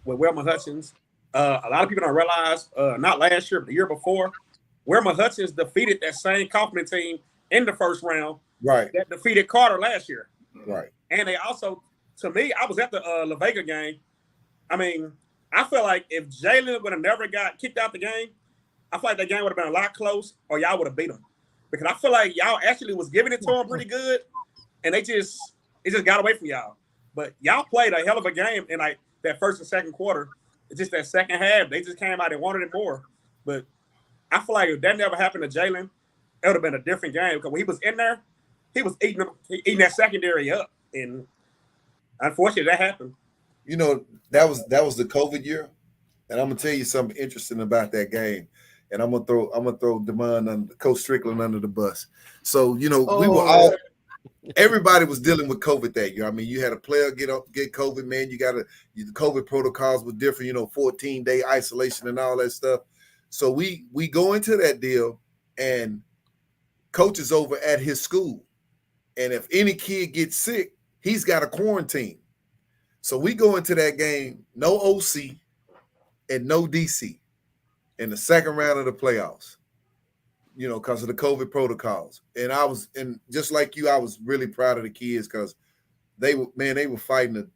with Wilma Hutchins? A lot of people don't realize, not last year, but the year before, Wilma Hutchins defeated that same Kaufman team in the first round. Right. That defeated Carter last year. Right. And they also, to me, I was at the La Vega game. I mean, I feel like if Jalen would have never got kicked out the game, I feel like that game would have been a lot close, or y'all would have beat them. Because I feel like y'all actually was giving it to them pretty good, and it just got away from y'all. But y'all played a hell of a game in like that first and second quarter. It's just that second half, they just came out and wanted it more. But I feel like if that never happened to Jalen, it would have been a different game. Because when he was in there, he was eating that secondary up. And unfortunately, that happened. That was the COVID year. And I'm gonna tell you something interesting about that game. And I'm gonna throw Demond Coach Strickland under the bus. So, we were everybody was dealing with COVID that year. I mean, you had a player get COVID, man. The COVID protocols were different, 14-day isolation and all that stuff. So we go into that deal, and coach is over at his school. And if any kid gets sick, he's got a quarantine. So we go into that game, no OC and no DC in the second round of the playoffs, because of the COVID protocols. And just like you, I was really proud of the kids, because they were fighting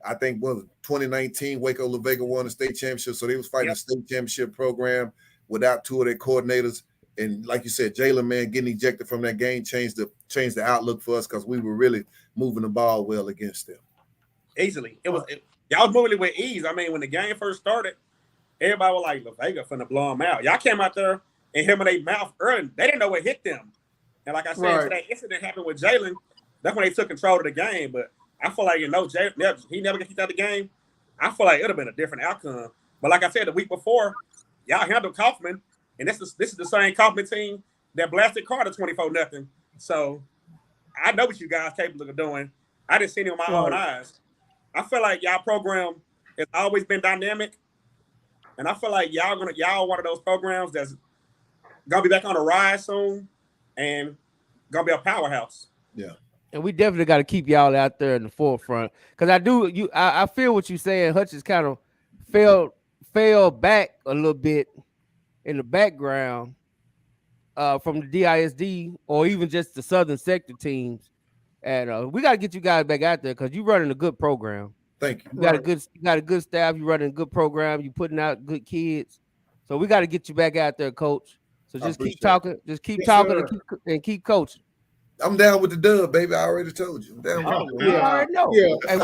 I think 2019 Waco La Vega won the state championship. So they was fighting a state championship program without two of their coordinators. And like you said, Jalen, man, getting ejected from that game changed the outlook for us, because we were really moving the ball well against them. Easily. Y'all was moving it with ease. I mean, when the game first started, everybody was like, La Vega finna blow them out. Y'all came out there and hit them in their mouth early. They didn't know what hit them. And like I said, after that incident happened with Jalen, that's when they took control of the game. But I feel like, Jalen, he never got kicked out of the game. I feel like it would have been a different outcome. But like I said, the week before, y'all handled Kaufman, and this is the same Kaufman team that blasted Carter 24-0. So I know what you guys are capable of doing. I didn't see it with my own eyes. I feel like y'all program has always been dynamic, and I feel like y'all one of those programs that's gonna be back on the rise soon and gonna be a powerhouse. Yeah. And we definitely got to keep y'all out there in the forefront, because I feel what you're saying. Hutchins kind of fell back a little bit in the background from the DISD or even just the Southern sector teams. And we got to get you guys back out there, because you're running a good program. Thank you. You got a good staff. You're running a good program. You're putting out good kids. So we got to get you back out there, Coach. So just keep talking. Just keep talking and keep coaching. I'm down with the dub, baby. I already told you. I'm down with we already know. Yeah. Hey,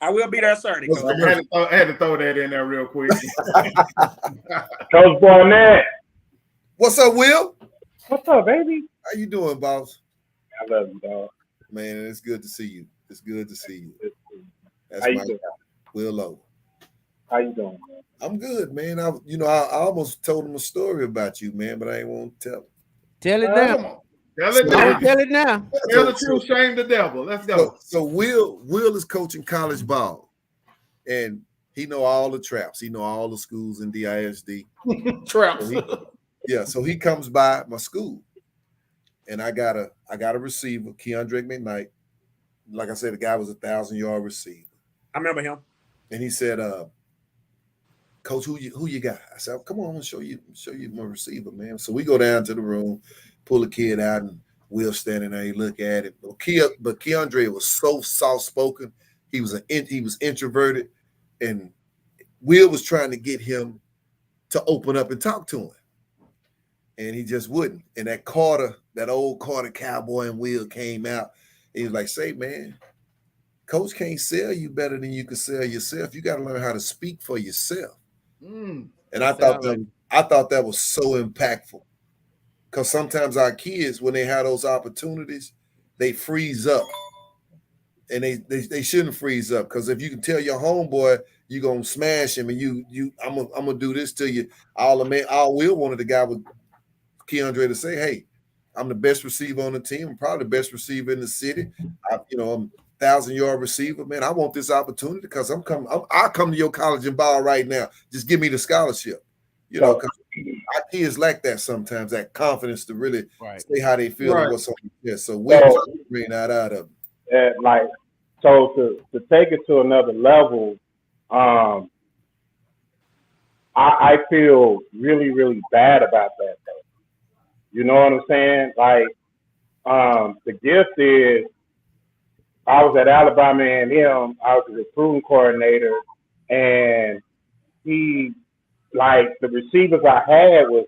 I will be there Saturday. I had to throw that in there real quick. Coach Barnett. What's up, Will? What's up, baby? How you doing, boss? I love you, dog. Man, it's good to see you. It's good to see you. That's How you doing? Will Lowe. How you doing, man? I'm good, man. I almost told him a story about you, man, but I ain't want to tell him. Tell it now. Tell it now. Tell it now. Tell the truth, shame the devil. Let's go. So Will is coaching college ball, and he know all the traps. He know all the schools in DISD. Traps. So he comes by my school, and I got a receiver, Keandre McKnight. Like I said, the guy was 1,000-yard receiver. I remember him. And he said, Coach, who you got? I said, come on, I'm gonna show you my receiver, man. So we go down to the room, pull the kid out, and Will standing there. He look at it. But Keandre was so soft spoken. He was introverted, and Will was trying to get him to open up and talk to him, and he just wouldn't. And that old Carter cowboy and Will came out. And he was like, "Say, man, Coach can't sell you better than you can sell yourself. You got to learn how to speak for yourself." And I thought that was so impactful, because sometimes our kids, when they have those opportunities, they freeze up, and they shouldn't freeze up, because if you can tell your homeboy you're gonna smash him, and I'm gonna do this to you, all Will wanted the guy with Keandre to say, "Hey, I'm the best receiver on the team. I'm probably the best receiver in the city. I'm 1,000-yard receiver, man. I want this opportunity because I'll come to your college and ball right now. Just give me the scholarship." Because our kids lack that sometimes, that confidence to really say how they feel and what's on their chest. So we're trying to bring that out of them. So to take it to another level, I feel really, really bad about that, though. You know what I'm saying? The gift is, I was at Alabama A&M. I was a recruiting coordinator, and the receivers I had was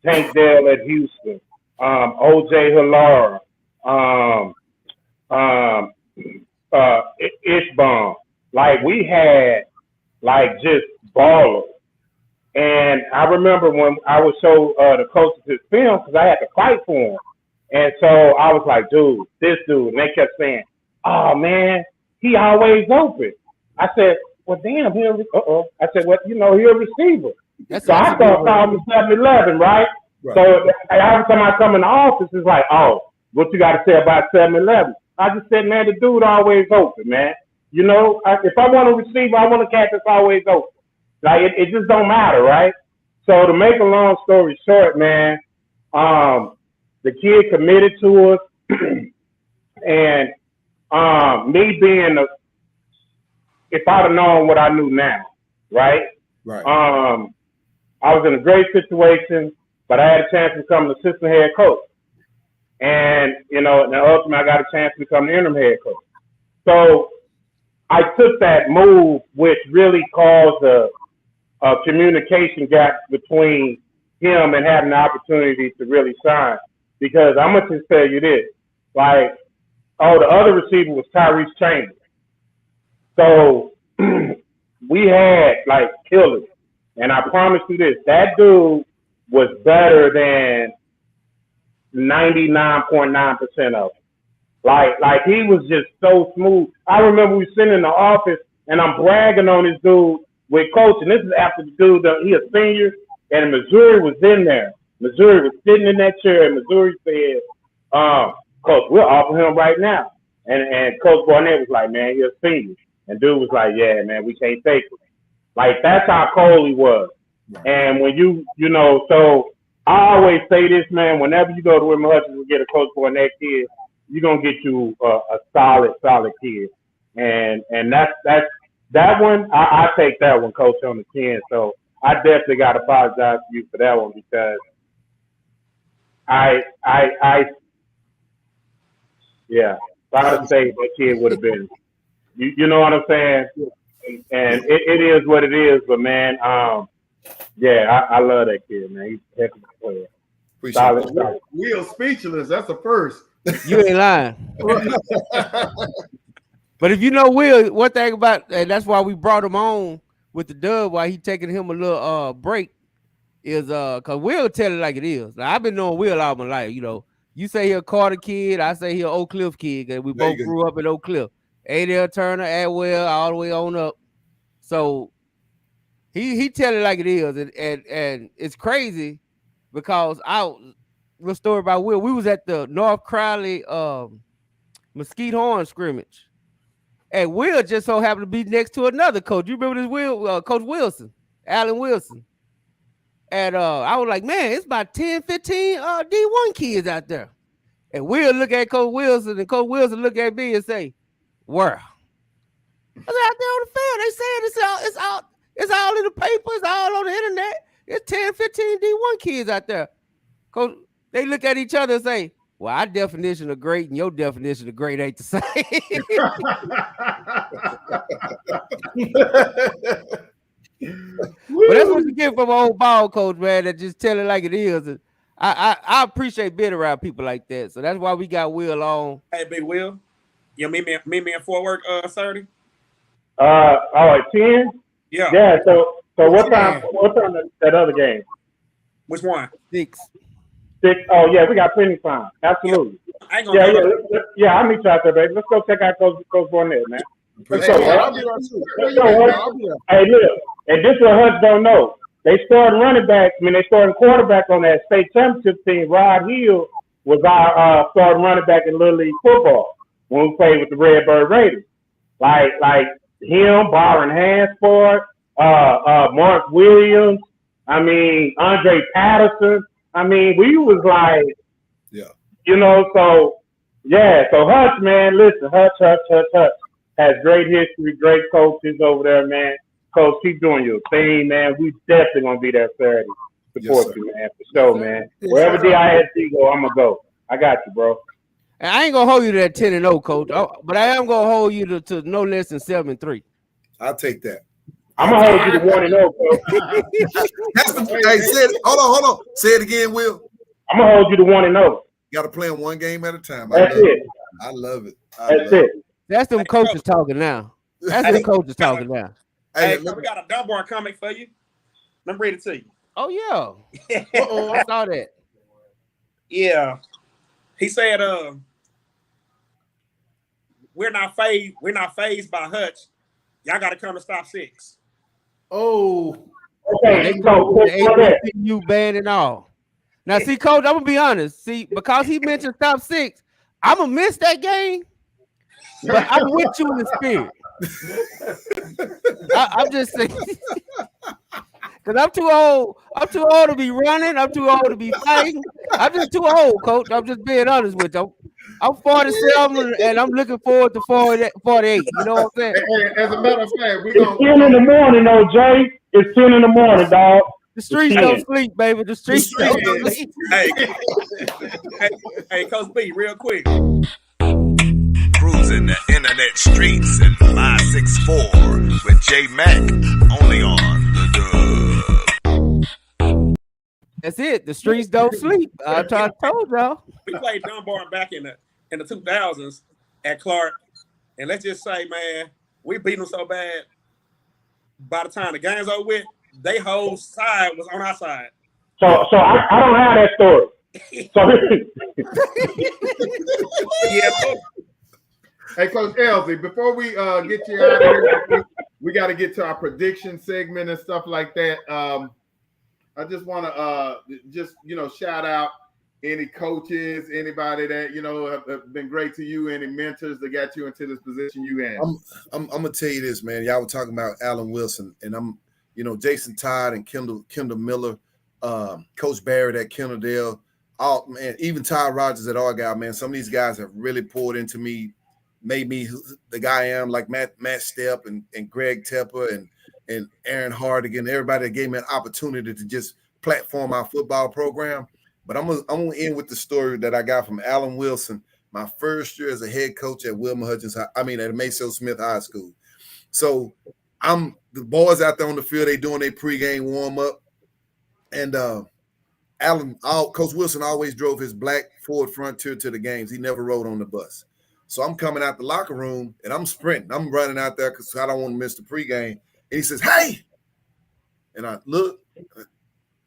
Tank Dell at Houston, O.J. Hilara, Ishbom. We had just ballers. And I remember when I would show the coaches his film, because I had to fight for him. And so I was like, dude, this dude. And they kept saying, "Oh, man, he always open." I said, "Well, damn, I said, "Well, he's a receiver." So I thought I was 7-11, right? So every time I come in the office, it's like, "Oh, what you got to say about 7-11? I just said, "Man, the dude always open, man. If I want a receiver, I want a cat that's always open. It just don't matter, right?" So to make a long story short, man, the kid committed to us, and me being if I'd have known what I knew now, right? I was in a great situation, but I had a chance to become an assistant head coach. And, and ultimately I got a chance to become the interim head coach. So I took that move, which really caused a communication gap between him and having the opportunity to really shine. Because I'm going to just tell you this, the other receiver was Tyrese Chambers. So we had killers. And I promise you this, that dude was better than 99.9% of them. Like he was just so smooth. I remember we sitting in the office and I'm bragging on this dude with coach, and this is after the dude, he a senior, and Missouri was in there. Missouri was sitting in that chair, and Missouri said, Coach, we'll offer him right now. And Coach Barnett was like, man, he's a senior. And dude was like, yeah, man, we can't take him. Like, that's how cold he was. And when you know, so I always say this, man, whenever you go to William Hutchins and get a Coach Barnett kid, you're going to get you a solid kid. And that one, I take that one, Coach, on the chin. So I definitely got to apologize to you for that one because yeah, if I would say that kid would have been, you know what I'm saying? And it is what it is, but man, yeah, I love that kid, man. He's a heck of a player. Solid. Will speechless. That's a first. You ain't lying. But if you know Will, one thing about, and that's why we brought him on with the dub while he taking him a little break, is cause Will tell it like it is. Now, I've been knowing Will all my life, you know. You say he a Carter kid, I say he an Oak Cliff kid, cause we both grew up in Oak Cliff. Adele Turner, Atwell, all the way on up. So he tell it like it is, and it's crazy because little story about Will. We was at the North Crowley Mesquite Horn scrimmage, and Will just so happened to be next to another coach. You remember this Will, Coach Wilson, Allen Wilson. And I was like, man, it's about 10, 15 D1 kids out there. And Will look at Coach Wilson, and Coach Wilson look at me and say, where? I was out there on the field. They said it's all in the paper, it's all on the internet. It's 10, 15 D1 kids out there. Coach, they look at each other and say, well, our definition of great and your definition of great ain't the same. But that's what you get from an old ball coach, man, that just tell it like it is. And I appreciate being around people like that. So that's why we got Will on. Hey, Big Will, you meet me in Fort Worth Saturday? At 10? Yeah. Yeah, so what time that other game? Which one? 6. 6. Oh yeah, we got plenty of time. Absolutely. Yeah, I'll meet you out there, baby. Let's go check out Coach Barnett, man. Let's go, I'll be there. Hey, look, and this is what Hutch don't know. They started they started quarterback on that state championship team. Rod Hill was our starting running back in Little League football when we played with the Redbird Raiders. Like him, Byron Hansport, Mark Williams, Andre Patterson. We was like, you know, so Hutch, man, listen, Hutch has great history, great coaches over there, man. Coach, keep doing your thing, man. We definitely gonna be there Saturday. Support you, man, for sure, man. Wherever DISC go, I'm gonna go. I got you, bro. And I ain't gonna hold you to that 10-0, coach, but I am gonna hold you to no less than 7-3. I'll take that. I'm gonna hold you to 1-0, coach. Hold on. Say it again, Will. I'm gonna hold you to 1-0. You got to play them one game at a time. That's it. I love it. That's it. That's them coaches talking now. That's them coaches talking now. Hey, we got a Dunbar comic for you. Let me read it to you. Oh yeah. I saw that. Yeah. He said, we're not phased by Hutch. Y'all gotta come to stop 6. Oh, okay. You banned and all. Now, see, coach, I'm gonna be honest. See, because he mentioned stop 6, I'm gonna miss that game. But I'm with you in the spirit. I'm just saying, because I'm too old. I'm too old to be running. I'm too old to be fighting. I'm just too old, coach. I'm just being honest with you. I'm 47 and I'm looking forward to 48. You know what I'm saying? Hey, as a matter of fact, it's 10 in the morning, though, Jay. It's 10 in the morning, dog. The streets don't sleep, baby. The streets don't sleep. Hey, Coach B, real quick. Cruising the internet streets in 564 with J Mac, only on the Dub. That's it. The streets don't sleep. I told y'all. We played Dunbar back in the 2000s at Clark, and let's just say, man, we beat them so bad. By the time the game's over with, they whole side was on our side. So I don't have that story. So Yeah. Hey, Coach ELZIE, before we get you out of here, we got to get to our prediction segment and stuff like that. I just want to shout out any coaches, anybody that have been great to you, any mentors that got you into this position you in. I'm gonna tell you this, man. Y'all were talking about Alan Wilson, and I'm Jason Todd and Kendall Miller, Coach Barrett at Kennedale, all man, even Todd Rogers at Argyle, man. Some of these guys have really poured into me, made me the guy I am, like Matt Stepp and Greg Tepper and Aaron Hardigan, everybody that gave me an opportunity to just platform our football program. But I'm gonna end with the story that I got from Alan Wilson, my first year as a head coach at Wilma Hutchins, at Maceo Smith High School. So the boys out there on the field, they doing their pregame warm up, and Coach Wilson always drove his black Ford Frontier to the games. He never rode on the bus. So I'm coming out the locker room and I'm sprinting. I'm running out there because I don't want to miss the pregame. And he says, "Hey," and I look.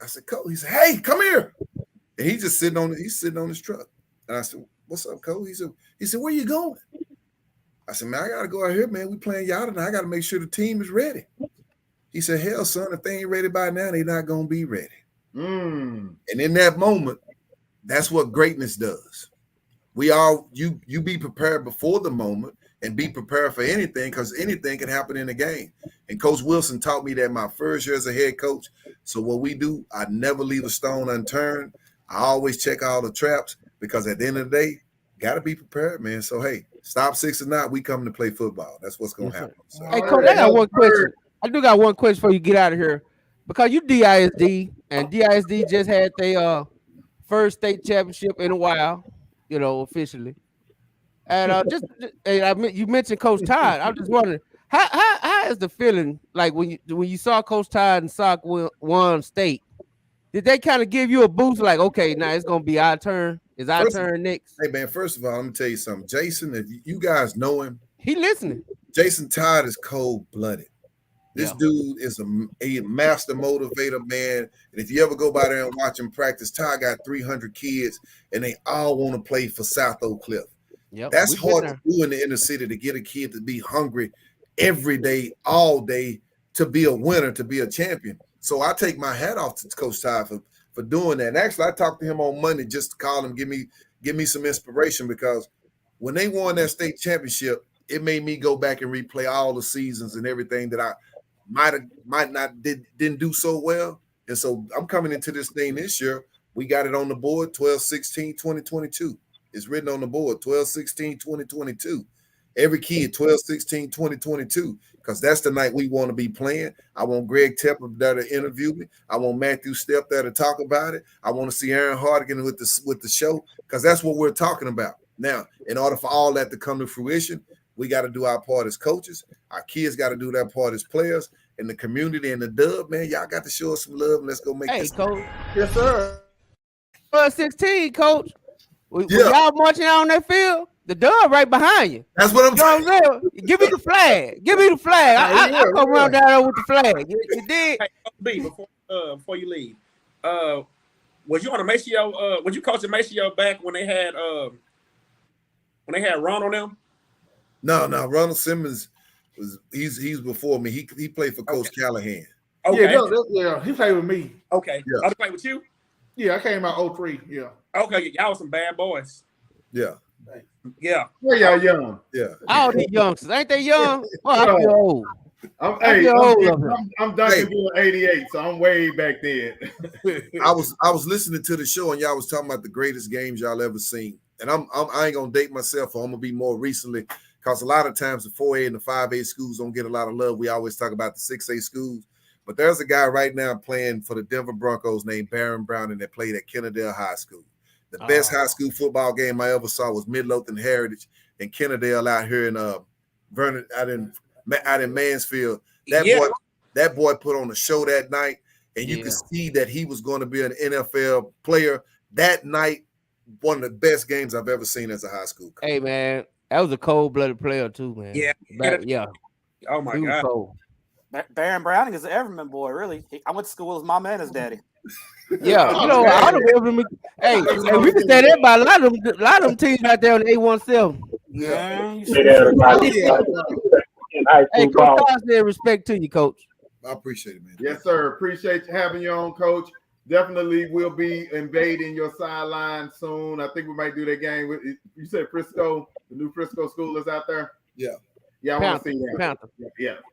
I said, "Coach." He said, "Hey, come here." And he's just sitting on his truck. And I said, "What's up, Coach?" He said, "Where you going?" I said, "Man, I gotta go out here, man. We playing y'all tonight. I gotta make sure the team is ready." He said, "Hell, son, if they ain't ready by now, they not gonna be ready." And in that moment, that's what greatness does. You be prepared before the moment and be prepared for anything, because anything can happen in the game. And Coach Wilson taught me that my first year as a head coach. So what we do, I never leave a stone unturned. I always check all the traps, because at the end of the day, got to be prepared, man. So, hey, stop 6 or not. We come to play football. That's what's going to happen. So. Hey, Coach, I got one question. I do got one question before you get out of here, because you DISD, and DISD just had their first state championship in a while, officially. And you mentioned Coach Todd. I'm just wondering, how is the feeling like when you saw Coach Todd and Sock won state? Did they kind of give you a boost, like, okay, now it's gonna be our turn? It's our turn next? Hey, man, first of all, let me tell you something. Jason, if you guys know him, he listening. Jason Todd is cold-blooded. This dude is a master motivator, man. And if you ever go by there and watch him practice, Todd got 300 kids, and they all want to play for South Oak Cliff. That's hard to do in the inner city, to get a kid to be hungry every day, all day, to be a winner, to be a champion. So I take my hat off to Coach Todd for doing that. And actually, I talked to him on Monday just to call him, give me some inspiration, because when they won that state championship, it made me go back and replay all the seasons and everything that I didn't do so well. And so I'm coming into this thing this year. We got it on the board, 12/16/2022. It's written on the board, 12/16/2022. Every kid, 12/16/2022, because that's the night we want to be playing. I want Greg Tepper there to interview me. I want Matthew Stepp there to talk about it. I want to see Aaron Hardigan with the show, because that's what we're talking about. Now, in order for all that to come to fruition, we got to do our part as coaches. Our kids got to do their part as players. And the community and the dub, man, y'all got to show us some love, and let's go make this. Hey, Coach. Yes, sir. 16, Coach. When y'all marching out on that field, the dub right behind you. That's what I'm saying. Give me the flag. Give me the flag. I come around down there with the flag. You did. Hey, B, before you leave, was you on a Maceo? Was you coaching Maceo back when they had Ron on them? No, Ronald Simmons he's before me. He played for Coach Callahan. Okay. Yeah, he played with me. Okay. Yeah. I played with you? Yeah, I came out 03. Yeah. Okay, y'all was some bad boys. Yeah. Yeah. Where y'all young? Yeah. All these youngsters, ain't they young? Well, I feel old. I'm Duncanville 88, so I'm way back then. I was listening to the show, and y'all was talking about the greatest games y'all ever seen. And I ain't gonna date myself, or I'm gonna be more recently, because a lot of times the 4A and the 5A schools don't get a lot of love. We always talk about the 6A schools. But there's a guy right now playing for the Denver Broncos named Baron Browning that played at Kennedale High School. The best high school football game I ever saw was Midlothian Heritage and Kennedale out here in Vernon, out in Mansfield. That boy put on a show that night, and you could see that he was going to be an NFL player that night. One of the best games I've ever seen as a high school coach. Hey, man, that was a cold-blooded player too, man. Yeah. Oh my God. Baron Browning is an Everman boy, really. I went to school with his mama and his daddy. Yeah, you know, all of them. Hey, we can say that about a lot of them teams out there on the 817. Yeah. Hey, Coach Carr said respect to you, Coach. I appreciate it, man. Yes, sir. Appreciate having you on, Coach. Definitely will be invading your sideline soon. I think we might do that game with you said Frisco, the new Frisco school is out there. Yeah. Yeah, I want to see that. Panther.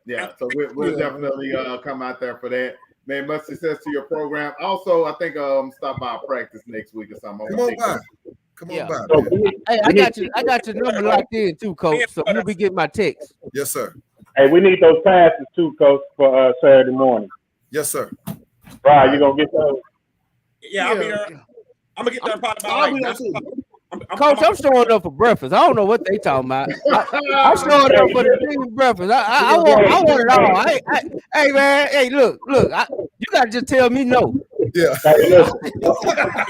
Yeah. So we'll definitely come out there for that. Man, much success to your program. Also, I think stop by practice next week or something. Come on by. Hey, I got your number locked in too, Coach. So you'll be getting my text. Yes, sir. Hey, we need those passes too, Coach, for Saturday morning. Yes, sir. Right, you gonna get those? Yeah, I'll be there. I'm gonna get there probably about Coach, I'm showing up for breakfast. I don't know what they talking about. I'm showing up for the team breakfast. I want it all. Hey man, hey look, you gotta just tell me no. Yeah.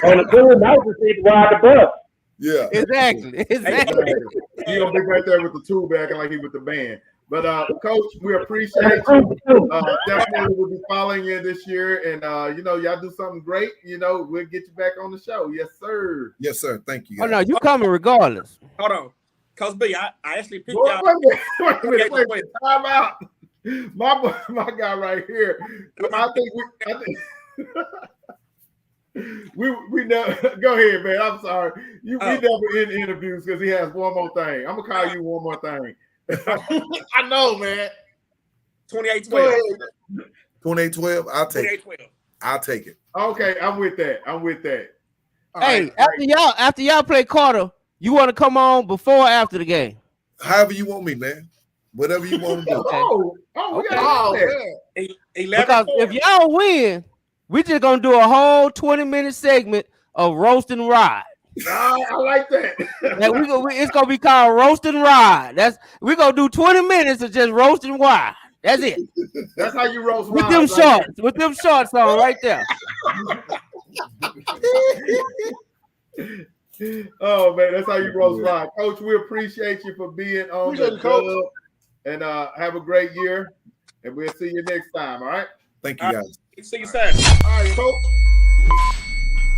On the good night to see to ride the bus. Yeah. Exactly. You're gonna be right there with the tool acting like he with the band. But Coach, we appreciate you. Definitely we'll be following you this year, and y'all do something great. We'll get you back on the show. Yes, sir. Yes, sir. Thank you. Oh no, you coming regardless. Hold on, Coach B. I actually picked Wait y'all. a minute. Time out. My guy right here. I think we never go ahead, man. I'm sorry. We never end interviews because he has one more thing. I'm gonna call you one more thing. I know, man. 28-12. 28-12. I'll take it. 28-12. I'll take it. Okay, I'm with that. Hey, after y'all play Carter, you want to come on before or after the game? However you want me, man. Whatever you want to do. We got that. Because if y'all win, we just gonna do a whole 20-minute segment of roast and ride. I like that. It's gonna be called roast and ride. We're gonna do 20 minutes of just roast and ride. That's it. That's how you roast with them shorts. With them shorts on right there. Oh man, that's how you roast ride. Coach, we appreciate you for being on the club, and have a great year. And we'll see you next time. All right. Thank you, guys. See you Saturday. All right, Coach.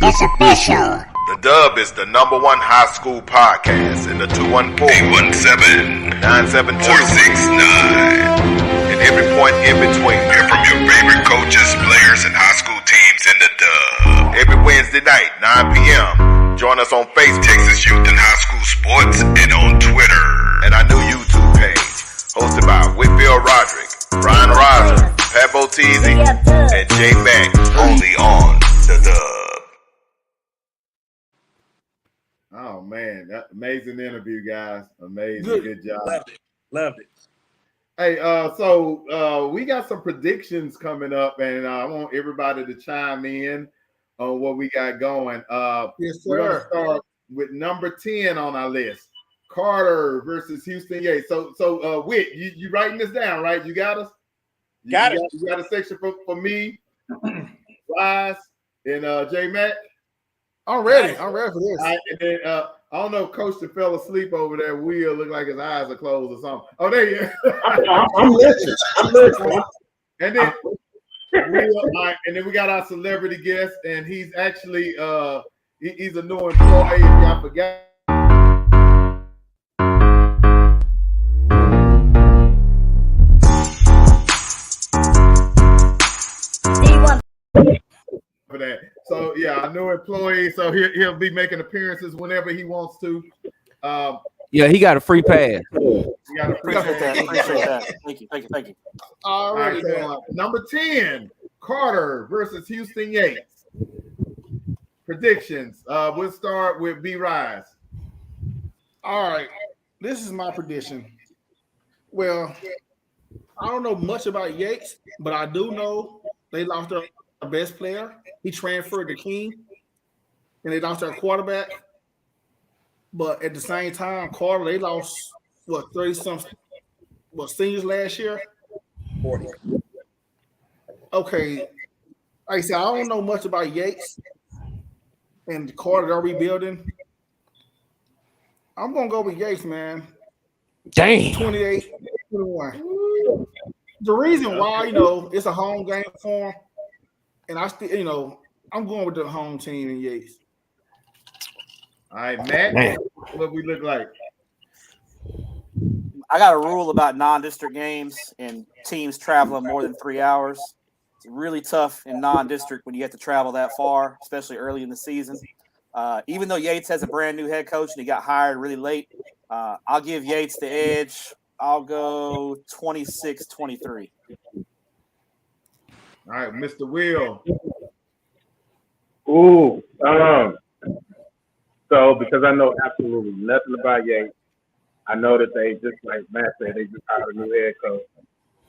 It's official. The Dub is the #1 high school podcast in the 214-817-972-469. And every point in between. Hear from your favorite coaches, players, and high school teams in the Dub. Every Wednesday night, 9 p.m. Join us on Facebook, Texas Youth and High School Sports, and on Twitter. And our new YouTube page, hosted by Whitfield Roderick, Brian Riser, Pat Botese, and Jay Mack, only on the Dub. Oh man, that amazing interview, guys. Amazing, good job. Loved it. Hey, so we got some predictions coming up, and I want everybody to chime in on what we got going. Yes, sir. We're gonna start with number 10 on our list. Carter versus Houston Yates. So Whit, you writing this down, right? You got us? You got a section for me, Wise, and J Mac. I'm ready for this. And then I don't know if Coach fell asleep over there. Will look like his eyes are closed or something. Oh, there you are. I'm listening. And then we got our celebrity guest, and he's actually he's a new employee. If y'all forgot. For that. So yeah, a new employee. So he'll be making appearances whenever he wants to. Yeah, he got a free pass. He got a free pass. Appreciate that. Thank you. All right, so, number 10, Carter versus Houston Yates. Predictions. We'll start with B Rise. All right, this is my prediction. Well, I don't know much about Yates, but I do know they lost their best player. He transferred to King, and they lost their quarterback. But at the same time, Carter, they lost 30-something seniors last year. 40. Okay, like I said, I don't know much about Yates and Carter. They're rebuilding. I'm gonna go with Yates, man. Dang. 28-21. The reason why, it's a home game for him, and I I'm going with the home team in Yates. All right, Matt. Man. What we look like? I got a rule about non-district games and teams traveling more than 3 hours. It's really tough in non-district when you have to travel that far, especially early in the season. Even though Yates has a brand new head coach and he got hired really late, I'll give Yates the edge. I'll go 26-23. All right, Mr. Will. Ooh, so because I know absolutely nothing about Yates, I know that they just like Matt said, they just hired a new head coach.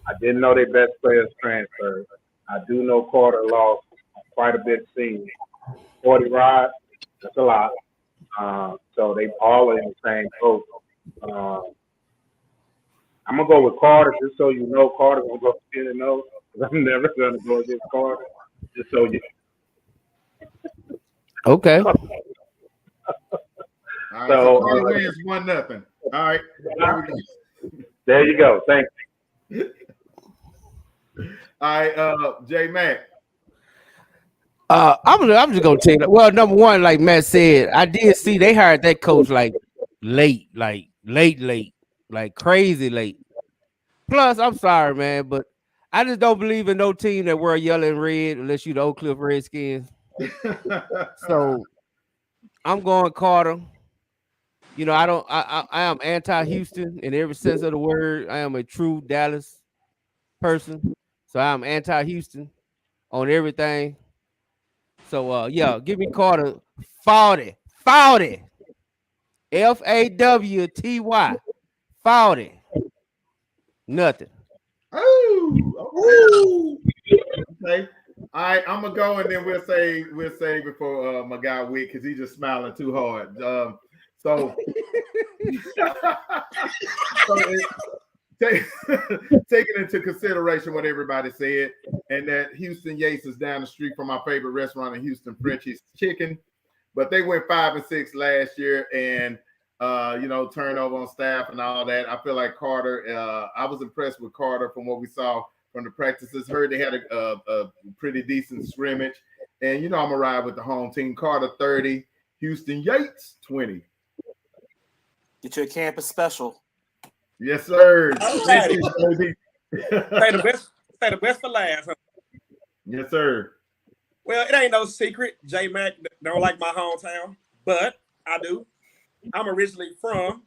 I didn't know their best players transferred. I do know Carter lost quite a bit senior. 40 Rod, that's a lot. So they all are in the same coach. I'm gonna go with Carter just so you know. Carter's gonna go 10-0 because I'm never gonna go against Carter. Just so you. Okay. All right, so Carter wins 1-0. All right. There you go. Thank you. All right, J Mac. I'm just gonna tell you. Well, number one, like Matt said, I did see they hired that coach like late, like crazy late. Plus, I'm sorry, man, but I just don't believe in no team that wear yellow and red unless you the Oak Cliff Redskins. So I'm going Carter. You know, I am anti-Houston in every sense of the word. I am a true Dallas person. So I'm anti-Houston on everything. So yeah, give me Carter 40. Fawty. F-A-W-T-Y. Fawty. Nothing. Ooh. Okay. All right, I'm gonna go and then we'll save it for my guy Wick because he's just smiling too hard. Taking into consideration what everybody said, and that Houston Yates is down the street from my favorite restaurant in Houston, Frenchie's Chicken, but they went 5-6 last year, and turnover on staff and all that. I feel like Carter. I was impressed with Carter from what we saw from the practices. Heard they had a pretty decent scrimmage, and I'm gonna ride with the home team. Carter 30, Houston Yates 20. Get you a campus special. Yes, sir. Say the best for last. Huh? Yes, sir. Well, it ain't no secret. J Mac don't like my hometown, but I do. I'm originally from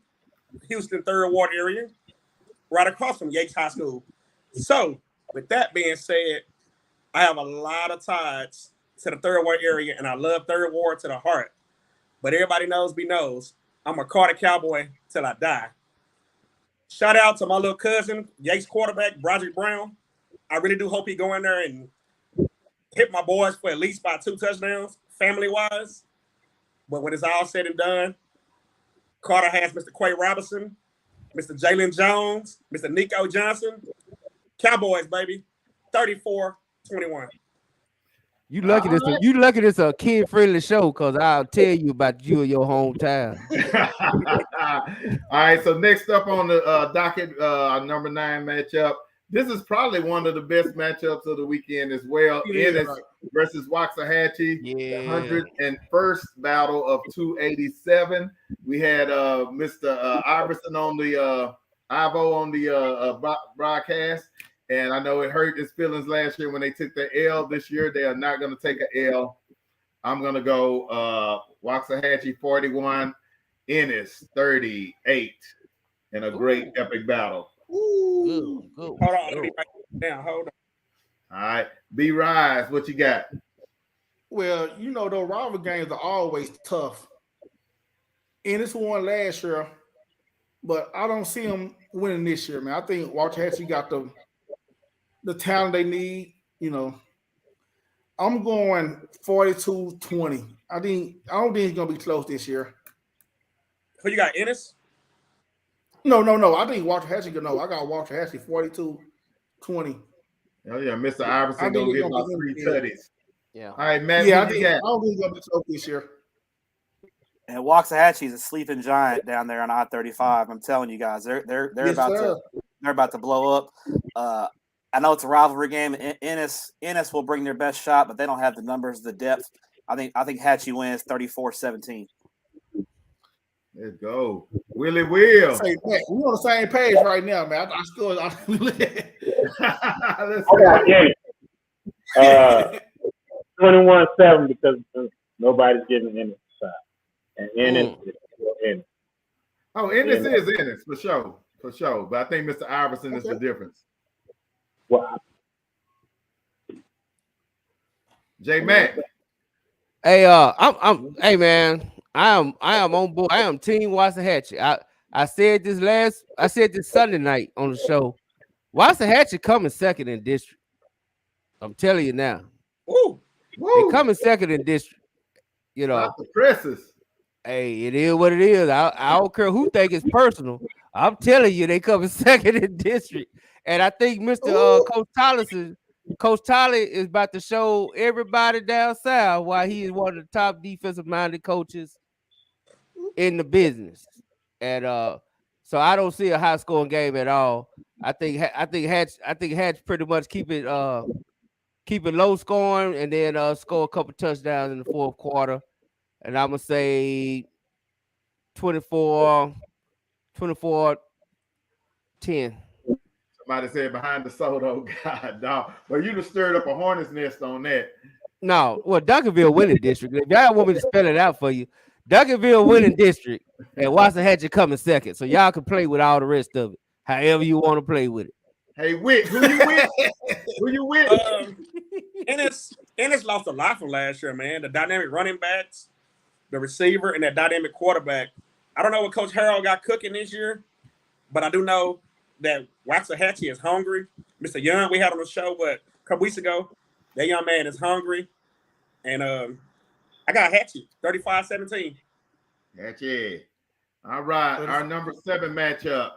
Houston 3rd Ward area, right across from Yates High School. So, with that being said, I have a lot of ties to the 3rd Ward area, and I love 3rd Ward to the heart. But everybody knows me knows I'm a Carter Cowboy till I die. Shout out to my little cousin, Yates quarterback, Broderick Brown. I really do hope he go in there and hit my boys for at least by 2 touchdowns, family-wise. But when it's all said and done, Carter has Mr. Quay Robinson, Mr. Jalen Jones, Mr. Nico Johnson. Cowboys, baby, 34-21. You lucky this a kid-friendly show, because I'll tell you about you and your hometown. All right, so next up on the docket, number 9 matchup. This is probably one of the best matchups of the weekend as well. Ennis versus Waxahachie, the 101st battle of 287. We had Mr. Iverson on the Ivo on the broadcast. And I know it hurt his feelings last year when they took the L. This year, they are not going to take an L. I'm going to go Waxahachie 41, Ennis 38 in a great epic battle. Hold on. Let me write it down. Hold on. All right. B-Rise, what you got? Well, the rival games are always tough. Ennis won last year, but I don't see them winning this year, man. I think Waxahachie got the talent they need, I'm going 42-20. I don't think it's gonna be close this year. Who you got, Ennis? No. I think Waxahachie gonna know. I got Waxahachie 42-20. Oh yeah, Mr. Iverson gonna get about 3 tutties. Yeah. All right, Matt. Yeah, I don't think it's gonna be close this year. And Waxahachie is a sleeping giant down there on I-35. I'm telling you guys, they're about to blow up. I know it's a rivalry game. Ennis will bring their best shot, but they don't have the numbers, the depth. I think Hatchie wins 34-17. Let's go. Willie Will. Say, man, we on the same page right now, man. I scored. Let's I got Ennis. 21-7 because nobody's giving Ennis a shot. And Ennis is still Ennis. Oh, Ennis is Ennis, for sure. For sure. But I think Mr. Iverson is the difference. Well, J Mac. Hey, hey man, I am on board. I am Team Waxahachie. I said this Sunday night on the show. Waxahachie coming second in district. I'm telling you now. Woo. They coming second in district. You know. Not the presses. Hey, it is what it is. I don't care who think it's personal. I'm telling you, they coming second in district. And I think Mr. Coach Tyler is about to show everybody down south why he is one of the top defensive-minded coaches in the business. And so I don't see a high-scoring game at all. I think Hatch pretty much keep it low scoring and then score a couple touchdowns in the fourth quarter. And I'm gonna say 24-10. Somebody said behind the soda. God, dog. Well, you just stirred up a hornet's nest on that. No, well, Duncanville winning district. If y'all want me to spell it out for you, Duncanville winning district and Waxahachie coming second. So y'all can play with all the rest of it, however you want to play with it. Hey, Whit, who you with? Who you with? Ennis lost a lot from last year, man. The dynamic running backs, the receiver, and that dynamic quarterback. I don't know what Coach Harold got cooking this year, but I do know that Waxahachie is hungry. Mr. Young, we had on the show a couple weeks ago. That young man is hungry. And I got Hatchie, 35-17. Hatchie. All right. Our number 7 matchup.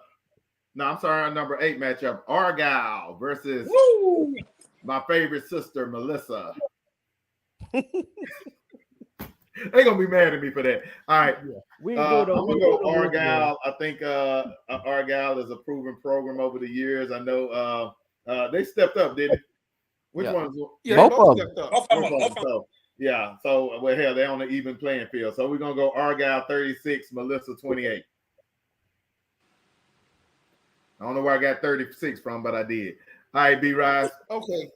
No, I'm sorry, our number 8 matchup. Argyle versus my favorite sister, Melissa. They're gonna be mad at me for that. All right. I'm gonna go Argyle. I think Argyle is a proven program over the years. I know they stepped up, didn't they? Which ones? Yeah, both stepped up. Both of them. So, yeah. So well, hell, they're on an even playing field. So we're gonna go Argyle 36, Melissa 28. I don't know where I got 36 from, but I did. All right, B-Rise. Okay.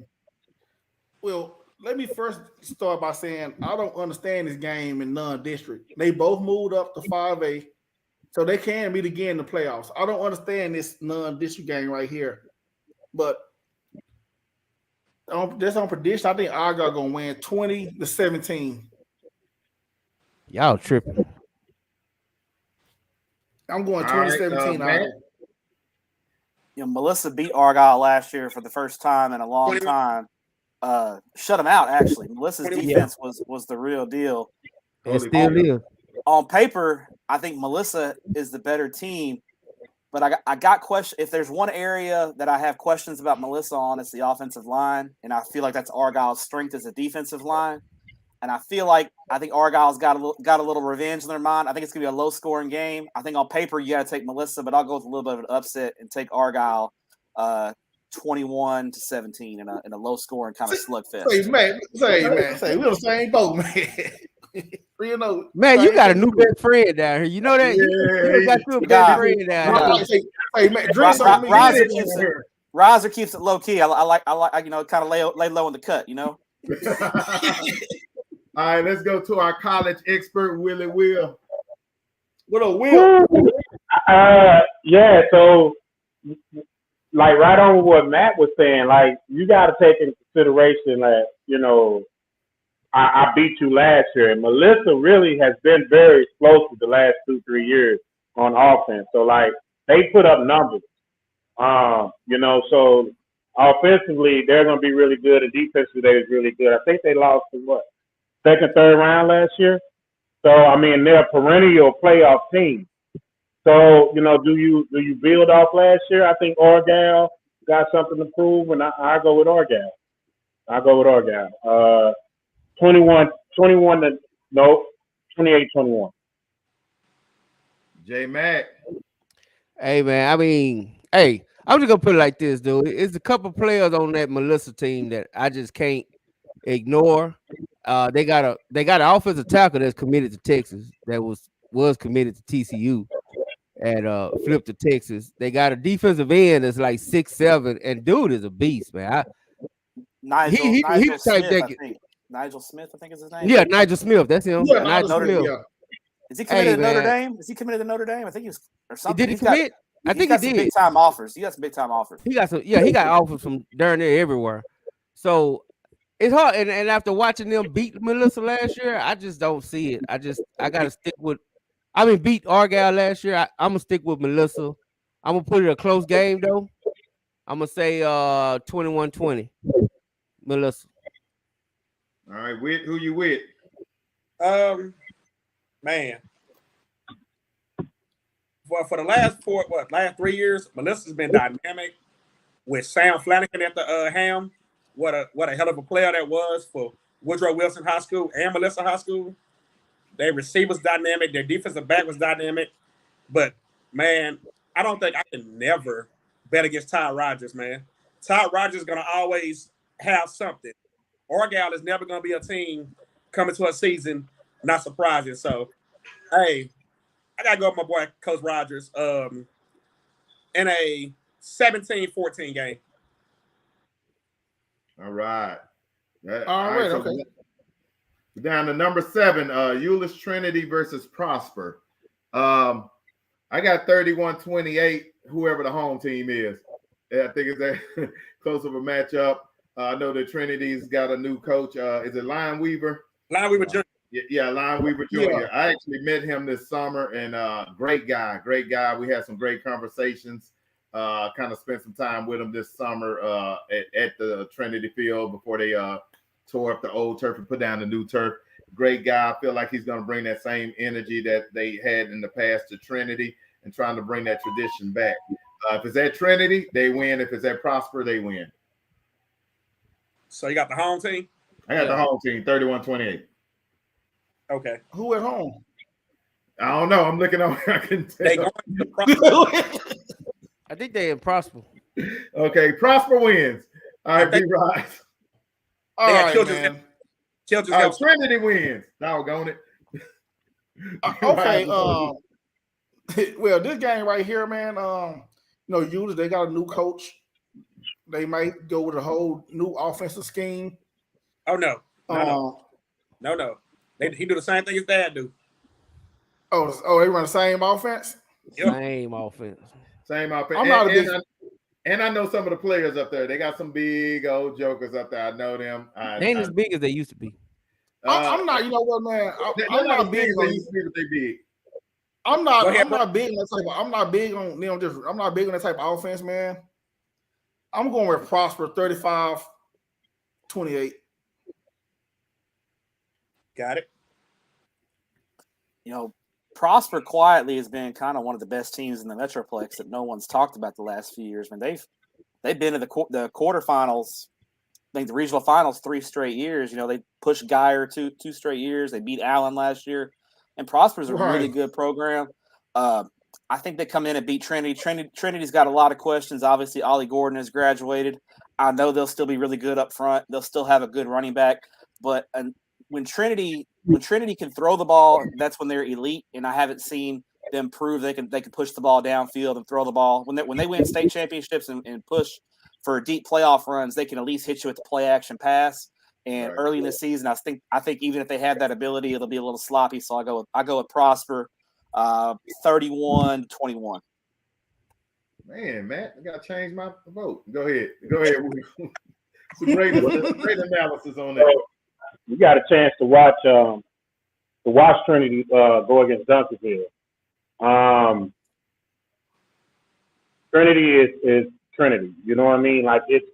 Well, let me first start by saying I don't understand this game in non-district. They both moved up to 5A, so they can meet again in the playoffs. I don't understand this non-district game right here. But just on prediction, I think Argyle gonna win 20-17. Y'all tripping. I'm going 2017. Melissa beat Argyle last year for the first time in a long time. Shut them out, actually. Melissa's defense was the real deal. It still is. On paper, I think Melissa is the better team, but I got questions. If there's one area that I have questions about Melissa on, it's the offensive line, and I feel like that's Argyle's strength as a defensive line. And I think Argyle's got a little revenge in their mind. I think it's gonna be a low scoring game. I think on paper you got to take Melissa, but I'll go with a little bit of an upset and take Argyle 21-17 in a low scoring kind of slugfest. Say, man, we're on the same boat, man. Man, you got a new best friend down here. You know that? You got your best friend down here. Hey, man, Riser keeps it low key. I like kind of lay low in the cut, you know. All right, let's go to our college expert, Willie Will. What a Will? Yeah, so like right on what Matt was saying, like you got to take into consideration that, I beat you last year. And Melissa really has been very explosive the last 2-3 years on offense. So like they put up numbers, so offensively they're going to be really good and defensively they was really good. I think they lost to second, third round last year. So, I mean, they're a perennial playoff team. So, do you build off last year? I think Argyle got something to prove, and I go with Argyle. 28-21. J Mac. Hey man, I'm just gonna put it like this, dude. It's a couple players on that Melissa team that I just can't ignore. They got an offensive tackle that's committed to Texas that was committed to TCU and flipped to Texas. They got a defensive end that's like 6'7", and dude is a beast, man. Nigel He the type Smith, that I think. Nigel Smith, I think is his name. yeah, Nigel Smith, that's him. Yeah, Nigel Smith. yeah. Is he committed Hey, to Notre man. Dame? Is he committed to Notre Dame? I think he was or something. Did he commit? I think he got some did. big time offers. He got some big time offers. He got some. Yeah, he got offers from darn near everywhere. So it's hard. And after watching them beat Melissa last year, I just don't see it. I gotta stick with. I mean, beat Argyle last year. I'm gonna stick with Melissa. I'm gonna put it a close game though. I'm gonna say 21-20. Melissa. All right, who you with? Man. For the last 3 years, Melissa's been dynamic with Sam Flanagan at the helm. What a hell of a player that was for Woodrow Wilson High School and Melissa High School. Their receivers dynamic, their defensive back was dynamic. But man, I don't think I can never bet against Todd Rogers, man. Todd Rogers is gonna always have something. Argyle is never gonna be a team coming to a season not surprising. So, hey, I gotta go with my boy Coach Rogers in a 17-14 game. All right. All right, so okay. we're down to number 7, Euless Trinity versus Prosper. I got 31-28, whoever the home team is. Yeah, I think it's that close of a matchup. I know that Trinity's got a new coach. Is it Lion Weaver? Lion Weaver Jr. Yeah, Lion Weaver Jr. Yeah. I actually met him this summer, and great guy. We had some great conversations. Kind of spent some time with him this summer at the Trinity Field before they tore up the old turf and put down the new turf. Great guy. I feel like he's going to bring that same energy that they had in the past to Trinity and trying to bring that tradition back. If it's at Trinity, they win. If it's at Prosper, they win. So you got the home team? I got the home team, 31-28. Okay. Who at home? I don't know. I'm looking over. I can tell. They going to Prosper. I think they in Prosper. Okay, Prosper wins. All right, B-Rod. All right, man. Trinity wins. Doggone it. Okay. Well, this game right here, man. Usually they got a new coach. They might go with a whole new offensive scheme. Oh no, no. He do the same thing his dad do. Oh, they run the same offense. Yep. Same offense. Same offense. I'm not a big. And I know some of the players up there. They got some big old jokers up there. I know them. They ain't as big as they used to be. I'm not. You know what, man? I'm not big on. They used to be, but they big. I'm not big on that type. I'm not big on I'm not big on that type of offense, man. I'm going with Prosper 35-28. Got it. Prosper quietly has been kind of one of the best teams in the Metroplex that no one's talked about the last few years. I mean, they've been to the quarterfinals, I think the regional finals 3 straight years. They pushed Geyer 2 straight years. They beat Allen last year, and Prosper's a really good program. I think they come in and beat Trinity. Trinity's got a lot of questions. Obviously, Ollie Gordon has graduated. I know they'll still be really good up front. They'll still have a good running back, but when Trinity can throw the ball, that's when they're elite. And I haven't seen them prove they can push the ball downfield and throw the ball. When they win state championships and push for deep playoff runs, they can at least hit you with the play action pass. And early in the season, I think even if they have that ability, it'll be a little sloppy. So I go with Prosper, 31-21. Man, Matt, I gotta change my vote. Go ahead. It's a great analysis on that. You got a chance to watch Trinity go against Duncanville. Trinity is Trinity. You know what I mean? Like it's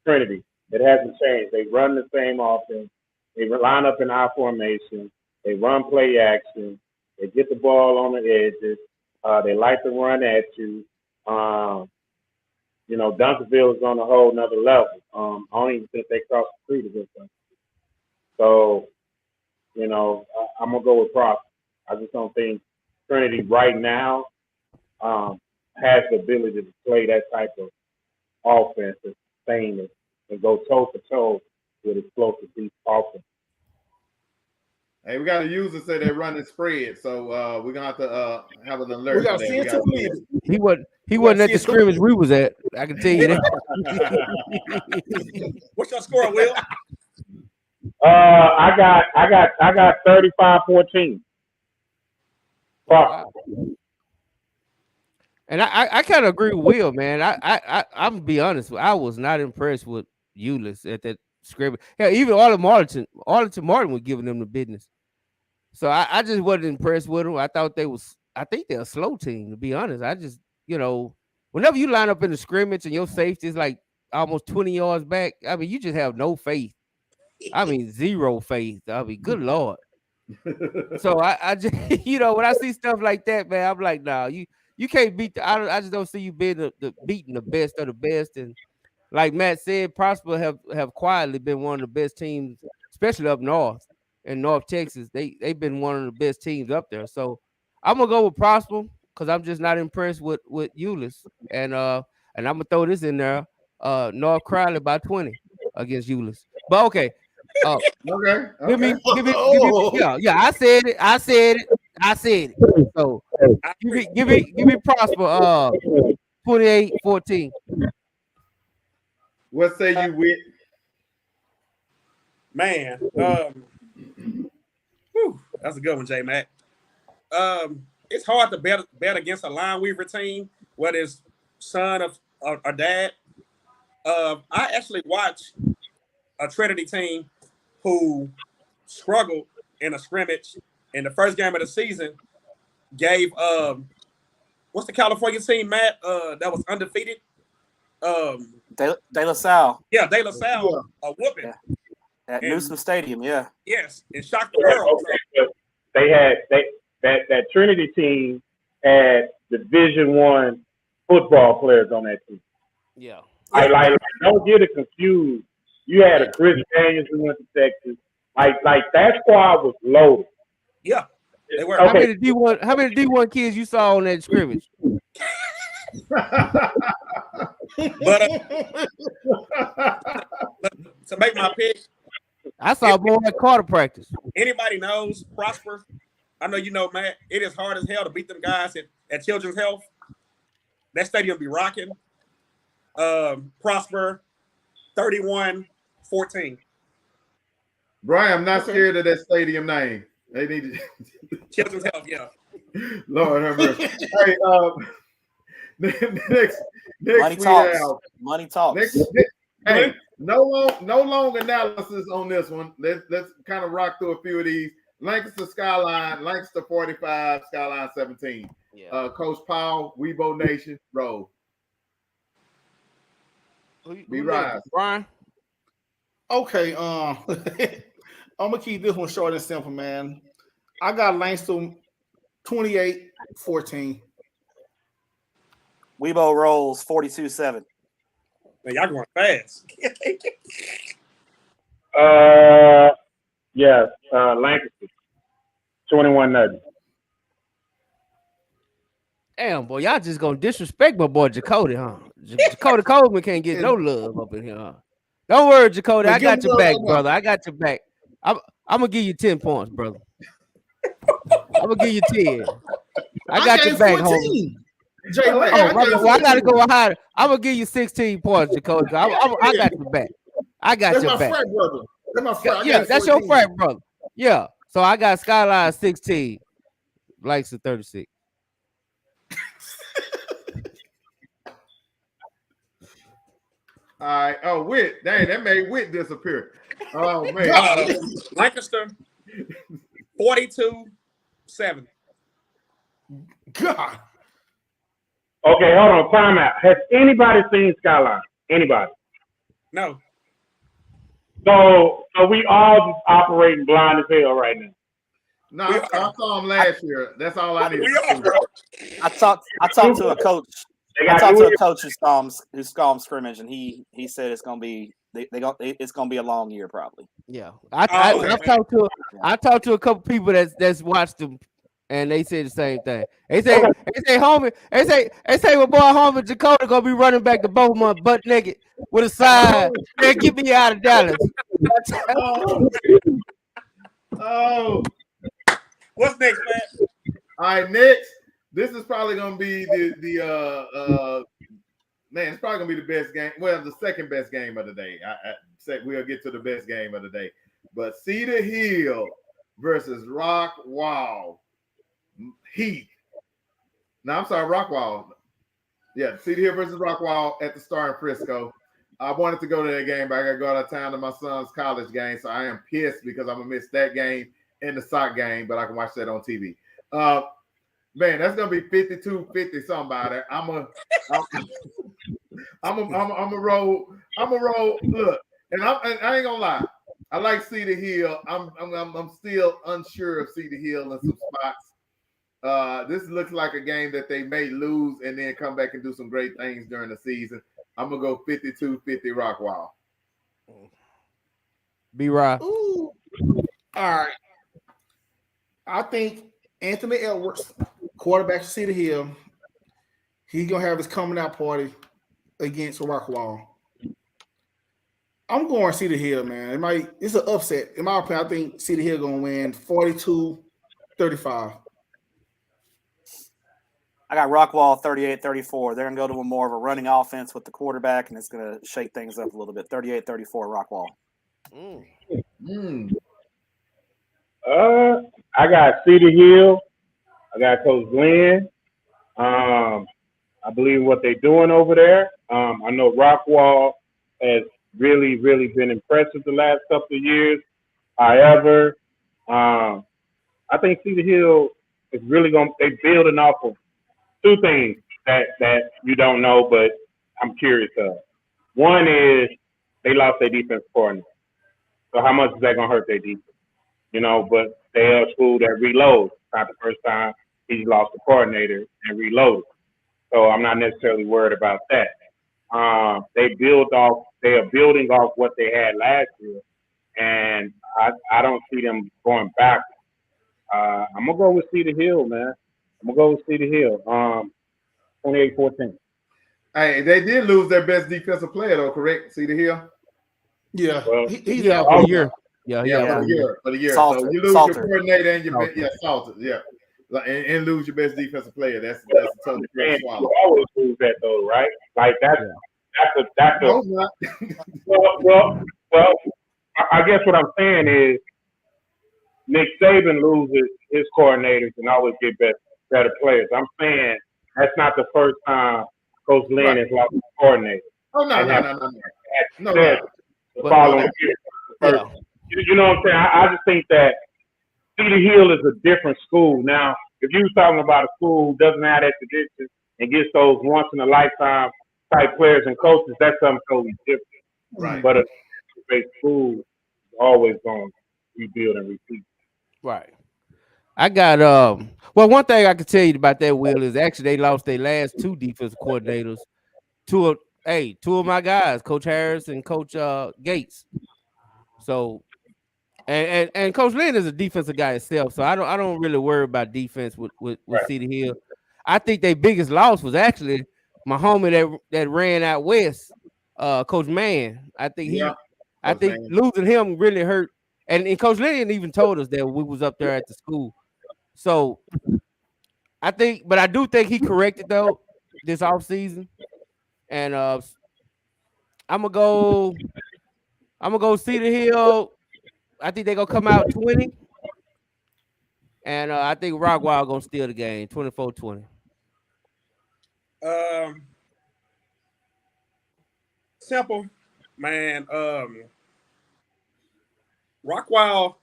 Trinity. It hasn't changed. They run the same offense. They line up in our formation. They run play action. They get the ball on the edges. They like to run at you. Duncanville is on a whole nother level. I don't even think they cross the street against them. So, I'm gonna go with Prosper. I just don't think Trinity right now has the ability to play that type of offense and sustain it and go toe for toe with explosive deep offense. Hey, we got a user say they're running spread, so we're gonna have to have an alert. We got to see it to believe it. He wasn't at the scrimmage we was at. I can tell you that. What's your score, Will? I got 35-14. Wow. And I kind of agree with Will, man. I'm gonna be honest. I was not impressed with Euless at that scrimmage. Yeah, even Arlington Martin was giving them the business. So I just wasn't impressed with them. I think they're a slow team, to be honest. I just, whenever you line up in the scrimmage and your safety is like almost 20 yards back, I mean, you just have no faith. I mean, zero faith. I mean, good Lord. So I just, when I see stuff like that, man, I'm like, nah, you can't beat I just don't see you being beating the best of the best. And like Matt said, Prosper have quietly been one of the best teams, especially up north in North Texas. They've been one of the best teams up there. So I'm gonna go with Prosper because I'm just not impressed with Euless. And I'm gonna throw this in there. North Crowley by 20 against Euless. But okay. Okay. Give me, yeah. I said it. So give me Prosper 28-14. What say you with? Man, that's a good one, J Mac. It's hard to bet against a line weaver team, whether it's son or dad. I actually watched a Trinity team who struggled in a scrimmage in the first game of the season. Gave what's the California team, Matt? That was undefeated. De La Salle. Yeah, De La Salle, a whooping. Yeah. At Newsom Stadium, yeah. Yes, it shocked the world. They had that Trinity team had Division I football players on that team. Yeah. Like don't get it confused. You had a Chris Daniels who went to Texas. Like that squad was loaded. Yeah. They were. How many D1 kids you saw on that scrimmage? But to make my pick, I saw more at Carter practice. Anybody knows Prosper? I know you know, Matt. It is hard as hell to beat them guys at Children's Health. That stadium be rocking. Prosper 31-14. Brian, I'm not scared of that stadium name. They need to Children's Health, yeah. Lord have mercy. Hey, next Money talks. Money talks. Hey, no long analysis on this one. Let's kind of rock through a few of these. Lancaster Skyline, Lancaster 45, Skyline 17. Yeah. Coach Powell, Weibo Nation, roll. Be right, Brian. Okay, I'm gonna keep this one short and simple, man. I got Langston 28-14. Weibo rolls 42-7. Man, y'all going fast. Lancaster 21-0. Damn, boy, y'all just gonna disrespect my boy Jacoby, huh? Jacoby Coleman can't get no love up in here, huh? Don't worry, Jacoby. I got your back, brother. I got your back. I'm gonna give you 10 points, brother. I'm gonna give you 10. I got your back, homie. I gotta go higher. I'm gonna give you 16 points, Jacoby. I got your back. I got that's your my back. Frat brother. That's my frat. Yeah, that's your frat brother. Yeah. So I got Skyline 16, Langston 36. All right. Oh, Witt. Dang, that made Witt disappear. Oh, man. Lancaster 42-7. God. Okay, hold on. Time out. Has anybody seen Skyline? Anybody? No. So we all just operating blind as hell right now. No, I saw him last year. That's all I need. I talked to a coach. I talked to a coach who stormed scrimmage, and he said it's gonna be it's gonna be a long year probably. Yeah, I talked to a couple people that's watched them and they said the same thing. They say homie, they say my boy homie Dakota gonna be running back to both months butt naked with a sign. Man, get me out of Dallas. Oh, What's next, man? all right, next. This is probably gonna be the man. It's probably gonna be the best game. Well, the second best game of the day. I say we'll get to the best game of the day. But Cedar Hill versus Rockwall Heath. No, I'm sorry, Rockwall. Yeah, Cedar Hill versus Rockwall at the Star in Frisco. I wanted to go to that game, but I got to go out of town to my son's college game, so I am pissed because I'm gonna miss that game and the sock game, but I can watch that on TV. Man, that's gonna be 52-50 somebody. I'm a roll. Look, and I ain't gonna lie. I like Cedar Hill. I'm still unsure of Cedar Hill in some spots. This looks like a game that they may lose and then come back and do some great things during the season. I'm gonna go 52-50 Rockwall. B-Rock. All right. I think Anthony Edwards, quarterback of Cedar Hill, he's gonna have his coming out party against Rockwall. I'm going Cedar Hill, man. It's an upset. In my opinion, I think Cedar Hill gonna win 42-35. I got Rockwall 38-34. They're going to go to a more of a running offense with the quarterback, and it's going to shake things up a little bit. 38-34 Rockwall. I got Cedar Hill. I got Coach Glenn. I believe what they're doing over there. I know Rockwall has really, really been impressive the last couple of years. However, I think Cedar Hill is really they're building off of two things that you don't know, but I'm curious of. One is they lost their defense coordinator. So how much is that going to hurt their defense? But they are a school that reloads. Not the first time he's lost a coordinator and reloaded. So I'm not necessarily worried about that. They are building off what they had last year, and I don't see them going back. I'm going to go with Cedar Hill, man. I'm going to go with Cedar Hill. 28-14. Hey, they did lose their best defensive player, though, correct? Cedar Hill? Yeah. Well, he's out for a year. Yeah, for the year. Salter. So you lose Salter. your coordinator and your Salter. Yeah. And lose your best defensive player. That's a tough thing to swallow. You always lose that, though, right? Like, that's a No, not. well, I guess what I'm saying is Nick Saban loses his coordinators and always get better players. I'm saying that's not the first time Coach Lynn has lost a coordinator. Oh, no. The following year. You know what I'm saying? I just think that Cedar Hill is a different school. Now, if you're talking about a school who doesn't have that tradition and gets those once-in-a-lifetime type players and coaches, that's something totally different. Right. But a school is always going to rebuild and repeat. Right. I got well, one thing I can tell you about that, Will, is actually they lost their last two defensive coordinators. Two of my guys, Coach Harris and Coach Gates. So and Coach Lynn is a defensive guy himself, so I don't really worry about defense with Cedar Hill. I think their biggest loss was actually my homie that ran out west, Coach Mann. I think losing him really hurt. And Coach Lynn even told us that we was up there at the school. So I do think he corrected though this offseason. And I'm gonna go Cedar Hill. I think they're gonna come out 20. And I think Rockwall gonna steal the game 24-20. Simple, man. Rockwall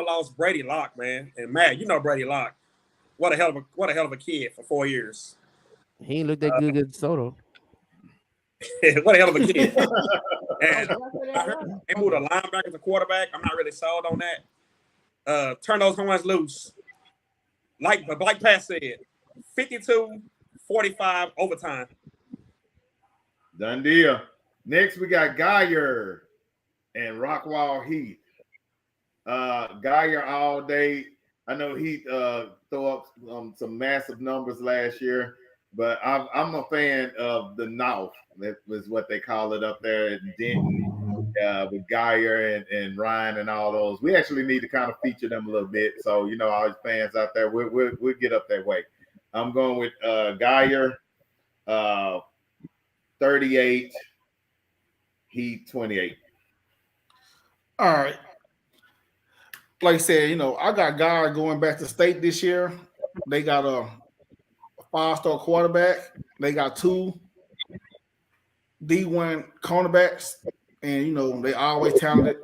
lost Brady Locke, man. And Matt, you know Brady Locke. What a hell of a kid for 4 years. He ain't looked that good against Soto. What a hell of a kid. And I heard they moved a linebacker to quarterback. I'm not really sold on that. Turn those horns loose. Like Pat said, 52-45 overtime. Done deal. Next, we got Geyer and Rockwall Heath. Geyer all day. I know he threw up some massive numbers last year, but I'm a fan of the North. That was what they call it up there in Denton with Geyer and Ryan and all those. We actually need to kind of feature them a little bit. So, all his fans out there, we'll get up that way. I'm going with Geyer, 38, he 28. All right. Like I said, I got Geyer going back to state this year. They got a 5-star quarterback. They got 2 D1 cornerbacks, and they always talented.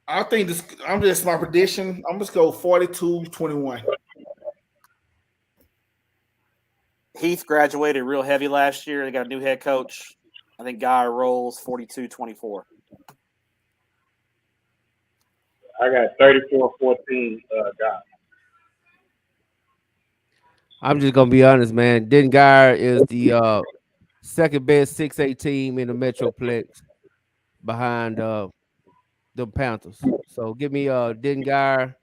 I think I'm just my prediction. I'm just go 42-21. Heath graduated real heavy last year. They got a new head coach. I think Geyer rolls 42-24. I got 34-14 guys. I'm just gonna be honest, man. Denton Geyer is the second best 6A team in the Metroplex behind the Panthers. So give me Denton Geyer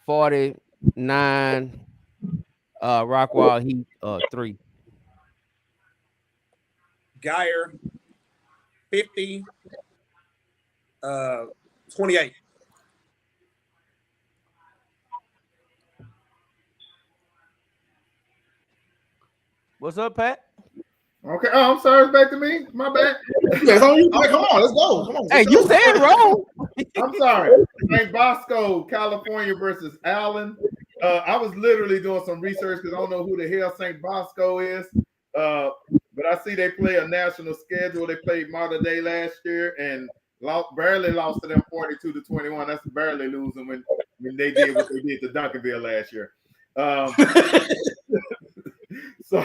49, Rockwall Heat 3. Geyer 50, 28. What's up, Pat? Okay. Oh, I'm sorry. It's back to me. My bad. Yeah, come on, let's go. Come on. Hey, you said wrong. I'm sorry. St. Bosco, California versus Allen. I was literally doing some research because I don't know who the hell St. Bosco is. But I see they play a national schedule. They played Mater Day last year and barely lost to them 42-21. That's barely losing when they did what they did to Duncanville last year. So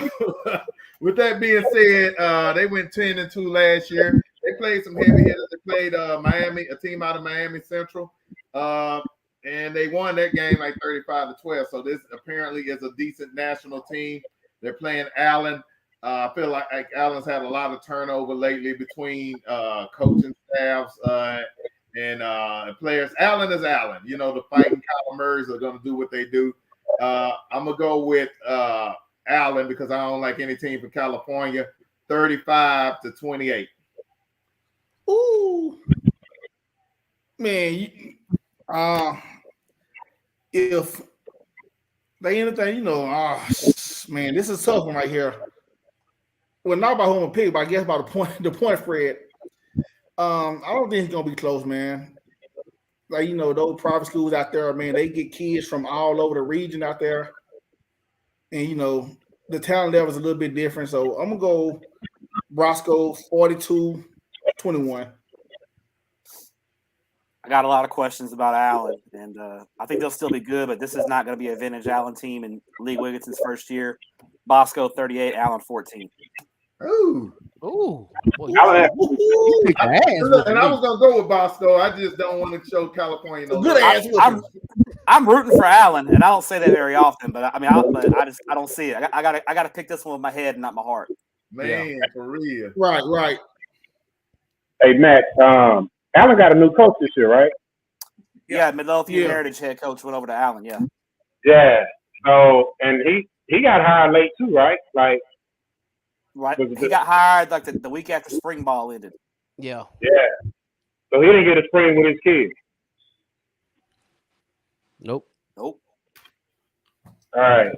with that being said, they went 10-2 last year. They played some heavy hitters. They played Miami, a team out of Miami Central, and they won that game like 35-12. So this apparently is a decent national team. They're playing Allen. I feel like Allen's had a lot of turnover lately between coaching staffs and players. Allen is Allen. The fighting Calamers are going to do what they do. I'm going to go with Allen because I don't like any team from California. 35-28. Ooh, man! If they anything, man, this is a tough one right here. Well, not about home pick, but I guess about the point spread. I don't think it's gonna be close, man. Like those private schools out there, man, they get kids from all over the region out there, and the talent level is a little bit different. So I'm gonna go Roscoe 42-21. I got a lot of questions about Allen, and I think they'll still be good, but this is not going to be a vintage Allen team in Lee Wigginson's first year. Bosco 38, Allen 14. Ooh. Ooh. Boy, and I was gonna go with Bosco. I just don't want to show California no good ass. I'm rooting for Allen, and I don't say that very often, but I don't see it. I gotta pick this one with my head and not my heart. Man, for real. Right. Hey, Matt, Allen got a new coach this year, right? Yeah, Midlothian Heritage head coach went over to Allen, yeah. Yeah. So, and he got hired late too, right? Like, right. He got hired like the week after spring ball ended. Yeah. Yeah. So he didn't get a spring with his kids. Nope. All right.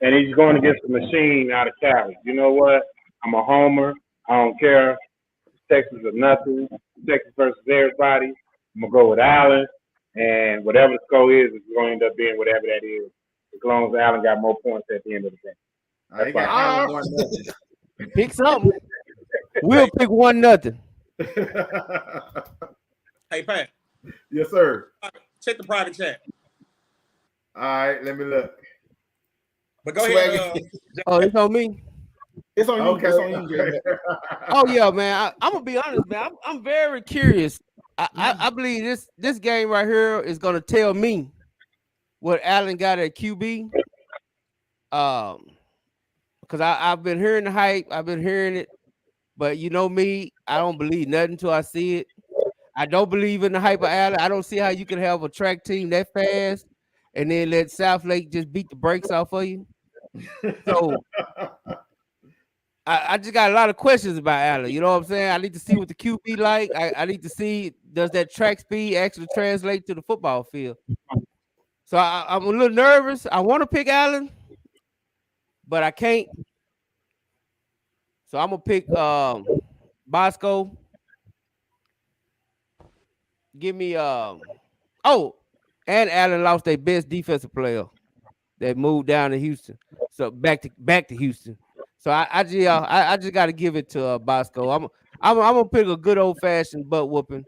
And he's going against the machine out of Cali. You know what? I'm a homer. I don't care. Texas or nothing. Texas versus everybody. I'm gonna go with Allen, and whatever the score is, it's going to end up being whatever that is, as long as Allen got more points at the end of the game. I got Allen 1-0. Pick something. We'll pick 1-0. Hey, Pat. Yes, sir. Check the private chat. All right, let me look. But go ahead. Oh, it's on me. It's on you. Okay. It's on you, Jerry. Oh yeah, man. I'm gonna be honest, man. I'm very curious. I believe this game right here is gonna tell me what Allen got at QB. Because I've been hearing the hype, I've been hearing it, but you know me, I don't believe nothing until I see it. I don't believe in the hyper Allen. I don't see how you can have a track team that fast and then let Southlake just beat the brakes off of you. So I just got a lot of questions about Allen. You know what I'm saying? I need to see what the QB like. I need to see, does that track speed actually translate to the football field? So I'm a little nervous. I want to pick Allen, but I can't. So I'm gonna pick Bosco. Give me and Allen lost their best defensive player that moved down to Houston. So back to Houston. So I just got to give it to Bosco. I'm gonna pick a good old fashioned butt whooping.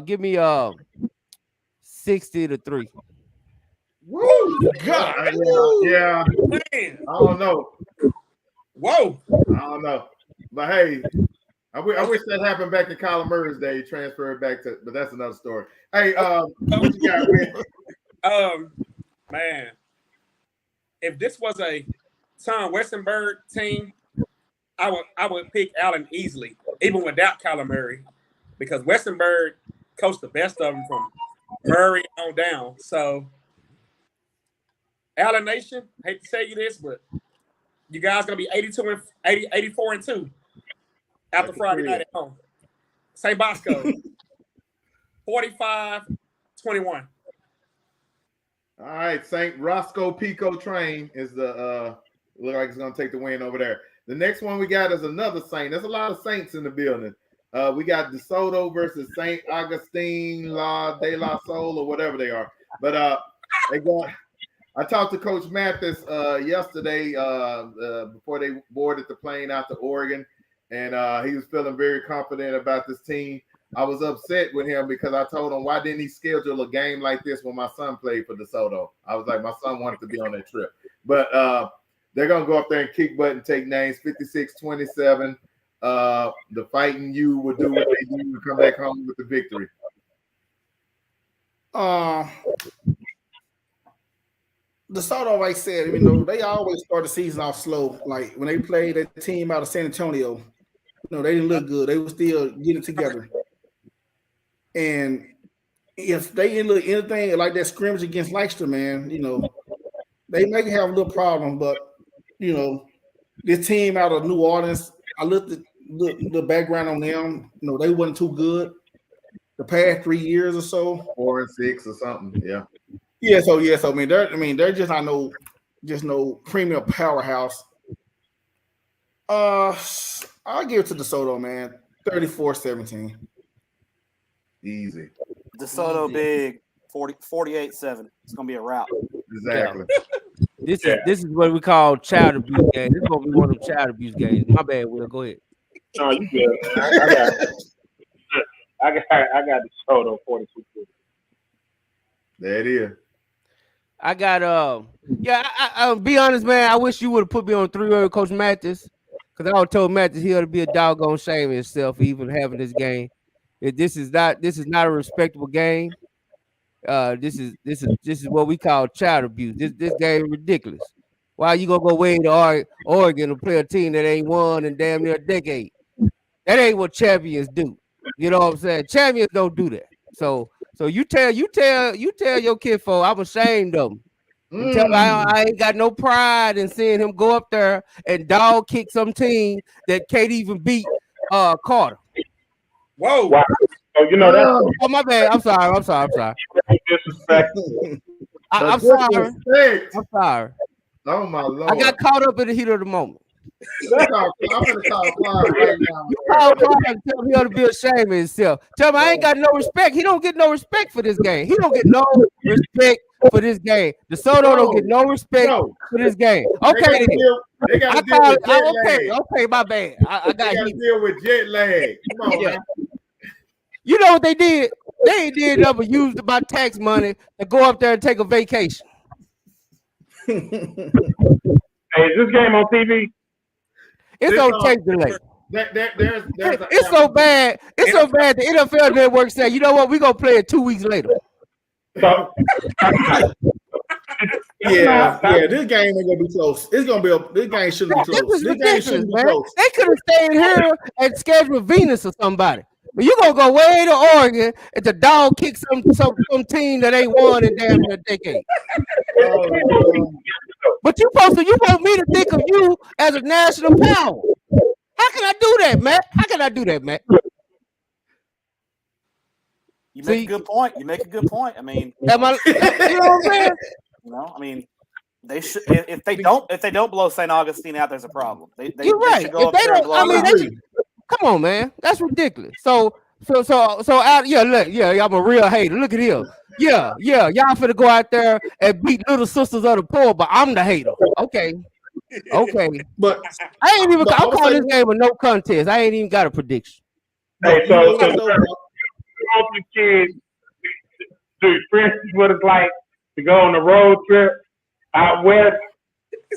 Give me 60-3. Woo! God. Yeah. Man. I don't know. Whoa. I don't know. But hey, I wish that happened back in Kyler Murray's day. He transferred back to, but that's another story. Hey, what you got, man? Man, if this was a Tom Westenberg team, I would pick Allen easily, even without Kyler Murray, because Westenberg coached the best of them from Murray on down. So, Allen Nation, hate to tell you this, but you guys gonna be 84-2 after Friday night at home. St. Bosco, 45-21. All right, St. Roscoe Pico Train is the look like it's gonna take the win over there. The next one we got is another Saint. There's a lot of Saints in the building. We got DeSoto versus St. Augustine de la Soul or whatever they are. But I talked to Coach Mathis yesterday before they boarded the plane out to Oregon, and he was feeling very confident about this team. I was upset with him because I told him, why didn't he schedule a game like this when my son played for DeSoto? I was like, my son wanted to be on that trip. But they're going to go up there and kick butt and take names, 56-27. The Fighting U will do what they do and come back home with the victory. DeSoto, like I said, you know, they always start the season off slow. Like when they played that team out of San Antonio, you know, they didn't look good. They were still getting it together. And if they didn't look anything like that scrimmage against Leicester, man, you know, they may have a little problem. But, you know, this team out of New Orleans, I looked at the background on them. You know, they wasn't too good the past 3 years or so. 4 and 6 or something, yeah. Yeah, so I mean they're just no premium powerhouse. I'll give it to DeSoto, man. 34-17. Easy. DeSoto big 48-7. It's gonna be a wrap. Exactly. This is what we call child abuse game. This is what we want them child abuse games. My bad, Will. Go ahead. No, you good. I got DeSoto 42-2. There it is. I got I'll be honest, man. I wish you would have put me on 3 Coach Mathis, because I would told Mathis he ought to be a doggone shame of himself for even having this game. This is not a respectable game. This is what we call child abuse. This game is ridiculous. Why you gonna go way to Oregon to play a team that ain't won in damn near a decade? That ain't what champions do. You know what I'm saying? Champions don't do that. So you tell your kid, I'm ashamed of him. Tell him I ain't got no pride in seeing him go up there and dog kick some team that can't even beat Carter. Whoa! Wow. So you know that. Oh, my bad. I'm sorry. I'm sorry. I'm sorry. Oh my Lord! I got caught up in the heat of the moment. I'm gonna call Clyde right now. You call Clyde and tell him he ought to be ashamed of himself. Tell him I ain't got no respect. He don't get no respect for this game. He don't get no respect for this game. DeSoto don't get no respect for this game. Okay, they gotta deal with jet lag. Okay, my bad. I got to deal with jet lag. Come on, man. You know what they did? They did never use my tax money to go up there and take a vacation. Hey, is this game on TV? It's on tape delay. It's so bad. It's so bad. The NFL Network said, "You know what? We're gonna play it 2 weeks later." So, yeah. This game ain't gonna be close. It's gonna be this game shouldn't be close. This is ridiculous, man. They could have stayed here and scheduled Venus or somebody. But you gonna go way to Oregon if the dog kicks some team that ain't won in damn near a decade. But you want me to think of you as a national power. How can I do that, Matt? How can I do that, Matt? You make a good point. You make a good point. I mean, you know what I'm saying? You know, I mean, they should if they don't blow St. Augustine out, there's a problem. You're right. Should go if they don't, I mean, come on, man, that's ridiculous. So out, I'm a real hater. Look at him. Yeah, y'all finna go out there and beat Little Sisters of the Poor, but I'm the hater. Okay. But I ain't even. I'm calling this game a no contest. I ain't even got a prediction. Hey, so kids to experience what it's like to go on a road trip out west.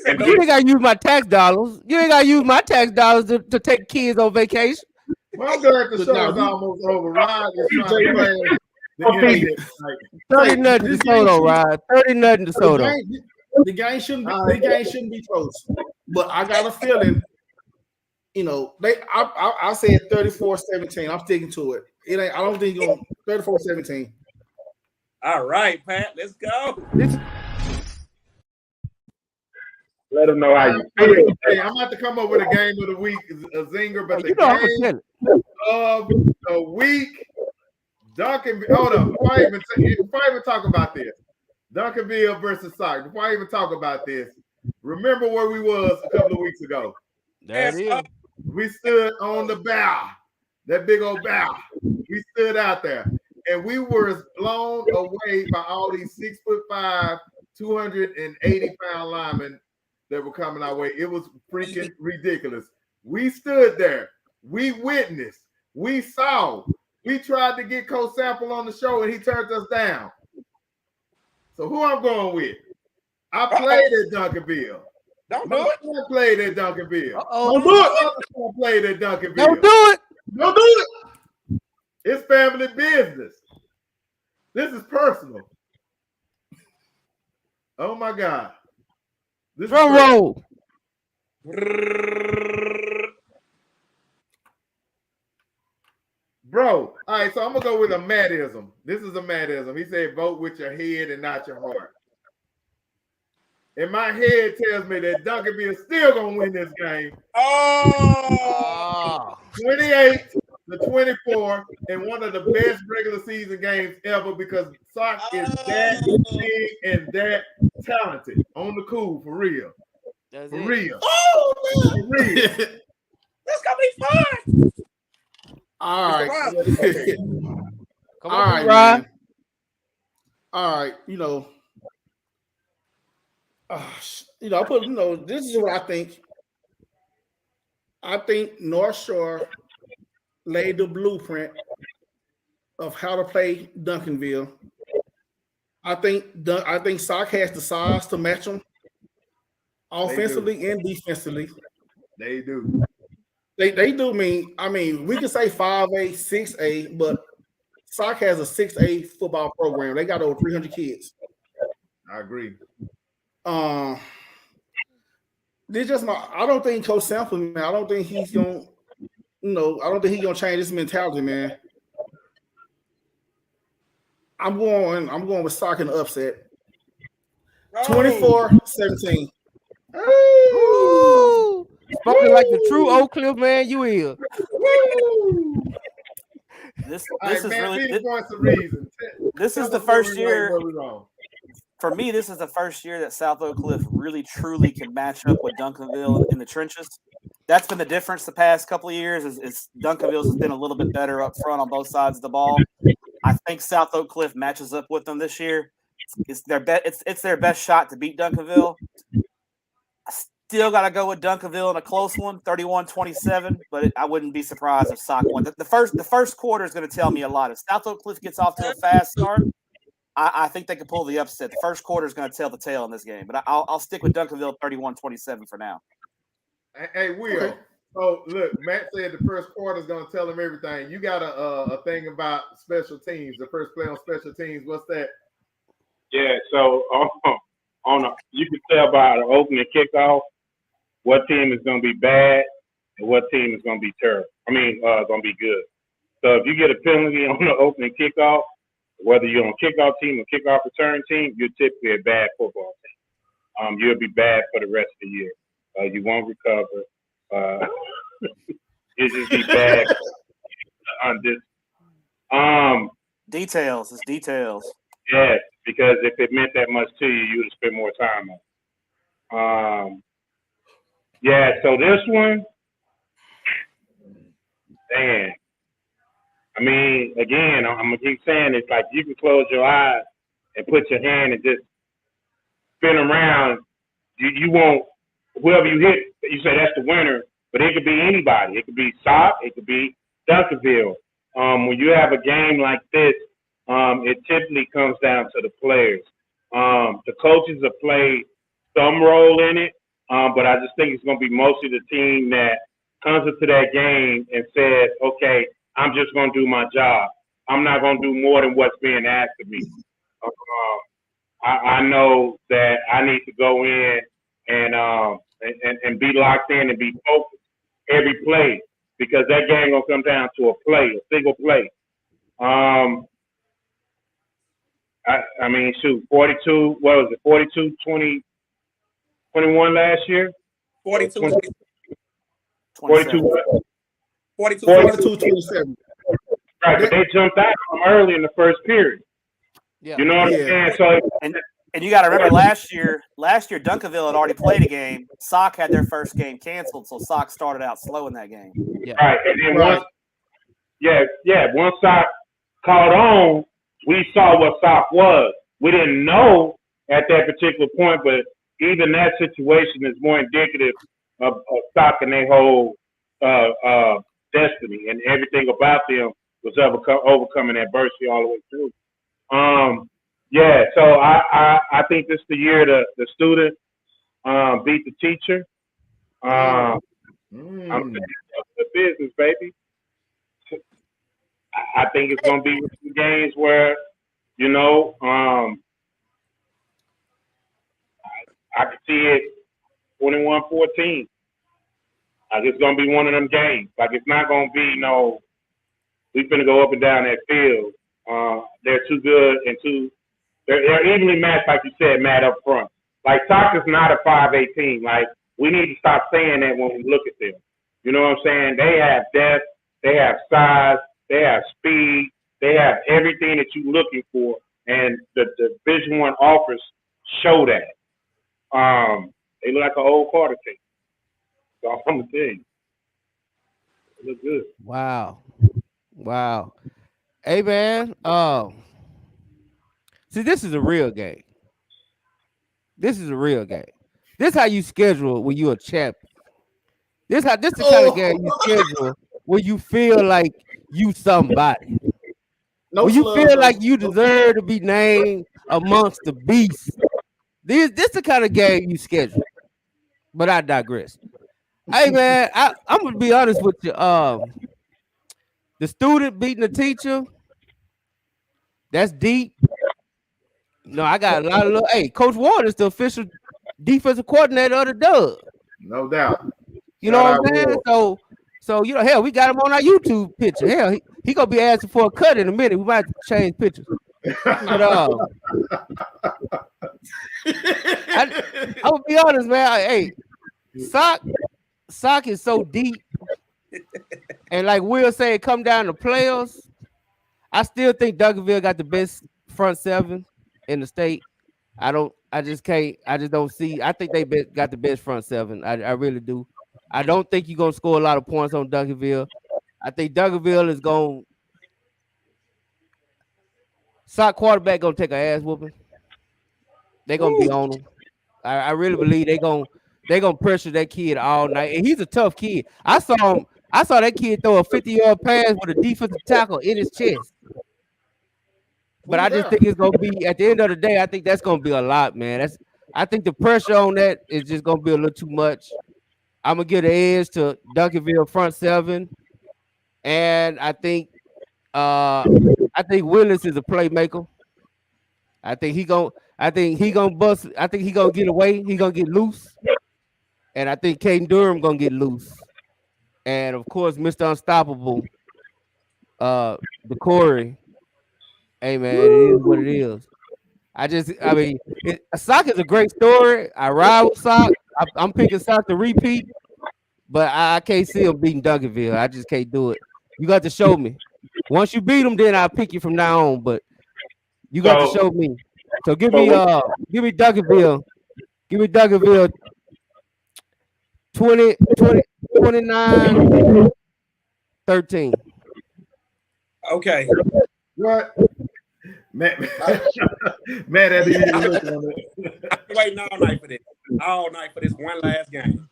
And you ain't gotta use my tax dollars. You ain't gotta use my tax dollars to take kids on vacation. Well, I'm glad the show is almost over. Rod is trying to play the idiot. 30-0 DeSoto, Rod. 30-0 DeSoto. The game shouldn't be close. But I got a feeling, you know, I said 34-17. I'm sticking to it. It ain't. I don't think you're going 34-17. All right, Pat, let's go. Let them know how you feel. Hey, I'm about to come up with a game of the week, a zinger, but the game of the week, Duncan. Hold on, before I even talk about this, Duncanville versus Sock. Before I even talk about this, remember where we was a couple of weeks ago. We stood on the bow, that big old bow. We stood out there, and we were blown away by all these 6'5", 280-pound linemen that were coming our way. It was freaking ridiculous. We stood there. We witnessed. We saw. We tried to get Coach Sample on the show, and he turned us down. So who I'm going with? I played at Duncanville. Don't do it. I played at Duncanville. Don't do it. I played at Duncanville. Don't do it. Don't do it. It's family business. This is personal. Oh my God. This Drum roll. Bro, all right, so I'm going to go with a Mattism. This is a Mattism. He said, vote with your head and not your heart. And my head tells me that Duncanville is still going to win this game. 28-24 in one of the best regular season games ever because Sock is that big and that talented. On the cool, for real. For real. Oh, man. For real. That's going to be fun. All right. Come on, Rod. All right. You know, I put. You know, this is what I think. I think North Shore laid the blueprint of how to play Duncanville. I think Sock has the size to match them offensively and defensively. They do. They do mean. I mean, we can say 5A, 6A, but Sock has a 6A football program. They got over 300 kids. I agree. This just I don't think Coach Sample, man. I don't think he's gonna. I don't think he's gonna change his mentality, man. I'm going with Sock in the upset. 24-17. Ooh. Spoken like the true Oak Cliff man you is. This right, is man, really points of reason. This is the first year. For me, this is the first year that South Oak Cliff really truly can match up with Duncanville in the trenches. That's been the difference the past couple of years. Is Duncanville's has been a little bit better up front on both sides of the ball. I think South Oak Cliff matches up with them this year. It's their best shot to beat Duncanville. I still got to go with Duncanville in a close one, 31-27. But I wouldn't be surprised if Sock won. The first quarter is going to tell me a lot. If South Oak Cliff gets off to a fast start, I think they can pull the upset. The first quarter is going to tell the tale in this game. But I'll stick with Duncanville 31-27 for now. Hey, Will. Okay. So, look, Matt said the first quarter is going to tell him everything. You got a thing about special teams, the first play on special teams. What's that? Yeah, so you can tell by the opening kickoff what team is going to be bad and what team is going to be terrible. Going to be good. So if you get a penalty on the opening kickoff, whether you're on kickoff team or kickoff return team, you're typically a bad football team. You'll be bad for the rest of the year. You won't recover. You'll just be bad on this. Details. It's details. Yes, because if it meant that much to you, you would spend more time on it. Yeah, so this one, man. I mean, again, I'm gonna keep saying it's like you can close your eyes and put your hand and just spin around. You won't, whoever you hit, you say that's the winner, but it could be anybody. It could be Sock, it could be Dunkerville. When you have a game like this, it typically comes down to the players. The coaches have played some role in it, but I just think it's going to be mostly the team that comes into that game and says, okay, I'm just going to do my job. I'm not going to do more than what's being asked of me. I know that I need to go in and be locked in and be focused every play, because that game going to come down to a play, a single play. I mean, shoot, 42, what was it, 42, 20, 21 last year? 42. 42. 27. Right, but they jumped out on them early in the first period. Yeah. You know what I'm saying? So, and you got to remember last year Dunkerville had already played a game. Sock had their first game canceled, so Sock started out slow in that game. Yeah. right, and then once Sock caught on, we saw what Sock was. We didn't know at that particular point, but even that situation is more indicative of Sock and their whole destiny, and everything about them was overcoming adversity all the way through. So I think this is the year the student beat the teacher. I'm the business, baby. I think it's going to be some games where, you know, I could see it 21-14. Like it's going to be one of them games. Like it's not going to be we're going to go up and down that field. They're too good and they're evenly matched, like you said, Matt, up front. Like soccer's not a 5A team. Like we need to stop saying that when we look at them. You know what I'm saying? They have depth, they have size, they have speed, they have everything that you're looking for, and the Division I offers show that. They look like an old Carter team. So I'm gonna tell you, they look good. Wow. Hey man, see, this is a real game. This is how you schedule when you're a champion. This the kind of game you schedule when you feel like you somebody. When you feel like you deserve to be named amongst the beasts. This the kind of game you schedule. But I digress. Hey man, I'm gonna be honest with you. The student beating the teacher, that's deep. No, I got a lot of hey, Coach Ward is the official defensive coordinator of the Dub. No doubt. You know what I'm saying? So you know, hell, we got him on our YouTube picture. Hell, he gonna be asking for a cut in a minute. We might have to change pictures. But I'm gonna be honest, man. Hey, Sock is so deep, and like Will said, come down to players. I still think Dunkerville got the best front seven in the state. I just don't see. I think they got the best front seven. I really do. I don't think you're gonna score a lot of points on Dunkerville. I think Dunkerville is going. Sock quarterback gonna take an ass whooping. They're gonna be on him. I really believe they're gonna pressure that kid all night. And he's a tough kid. I saw that kid throw a 50-yard pass with a defensive tackle in his chest. But I just think it's gonna be at the end of the day. I think that's gonna be a lot, man. I think the pressure on that is just gonna be a little too much. I'm gonna give the edge to Dunkerville front seven, and I think Willis is a playmaker. I think he gonna bust. I think he gonna get away. He gonna get loose, and I think Caden Durham gonna get loose, and of course Mr. Unstoppable the Corey. Hey man, it is what it is. I mean, Sock is a great story. I ride with Sock. I'm picking Sock to repeat, but I can't see him beating Duncanville. I just can't do it. You got to show me. Once you beat him, then I'll pick you from now on. But you got to show me. So give me Duncanville. Give me Duncanville 29-13. Okay. What? Matt, Matt had to get a look on it. I'm waiting all night for this. All night for this one last game.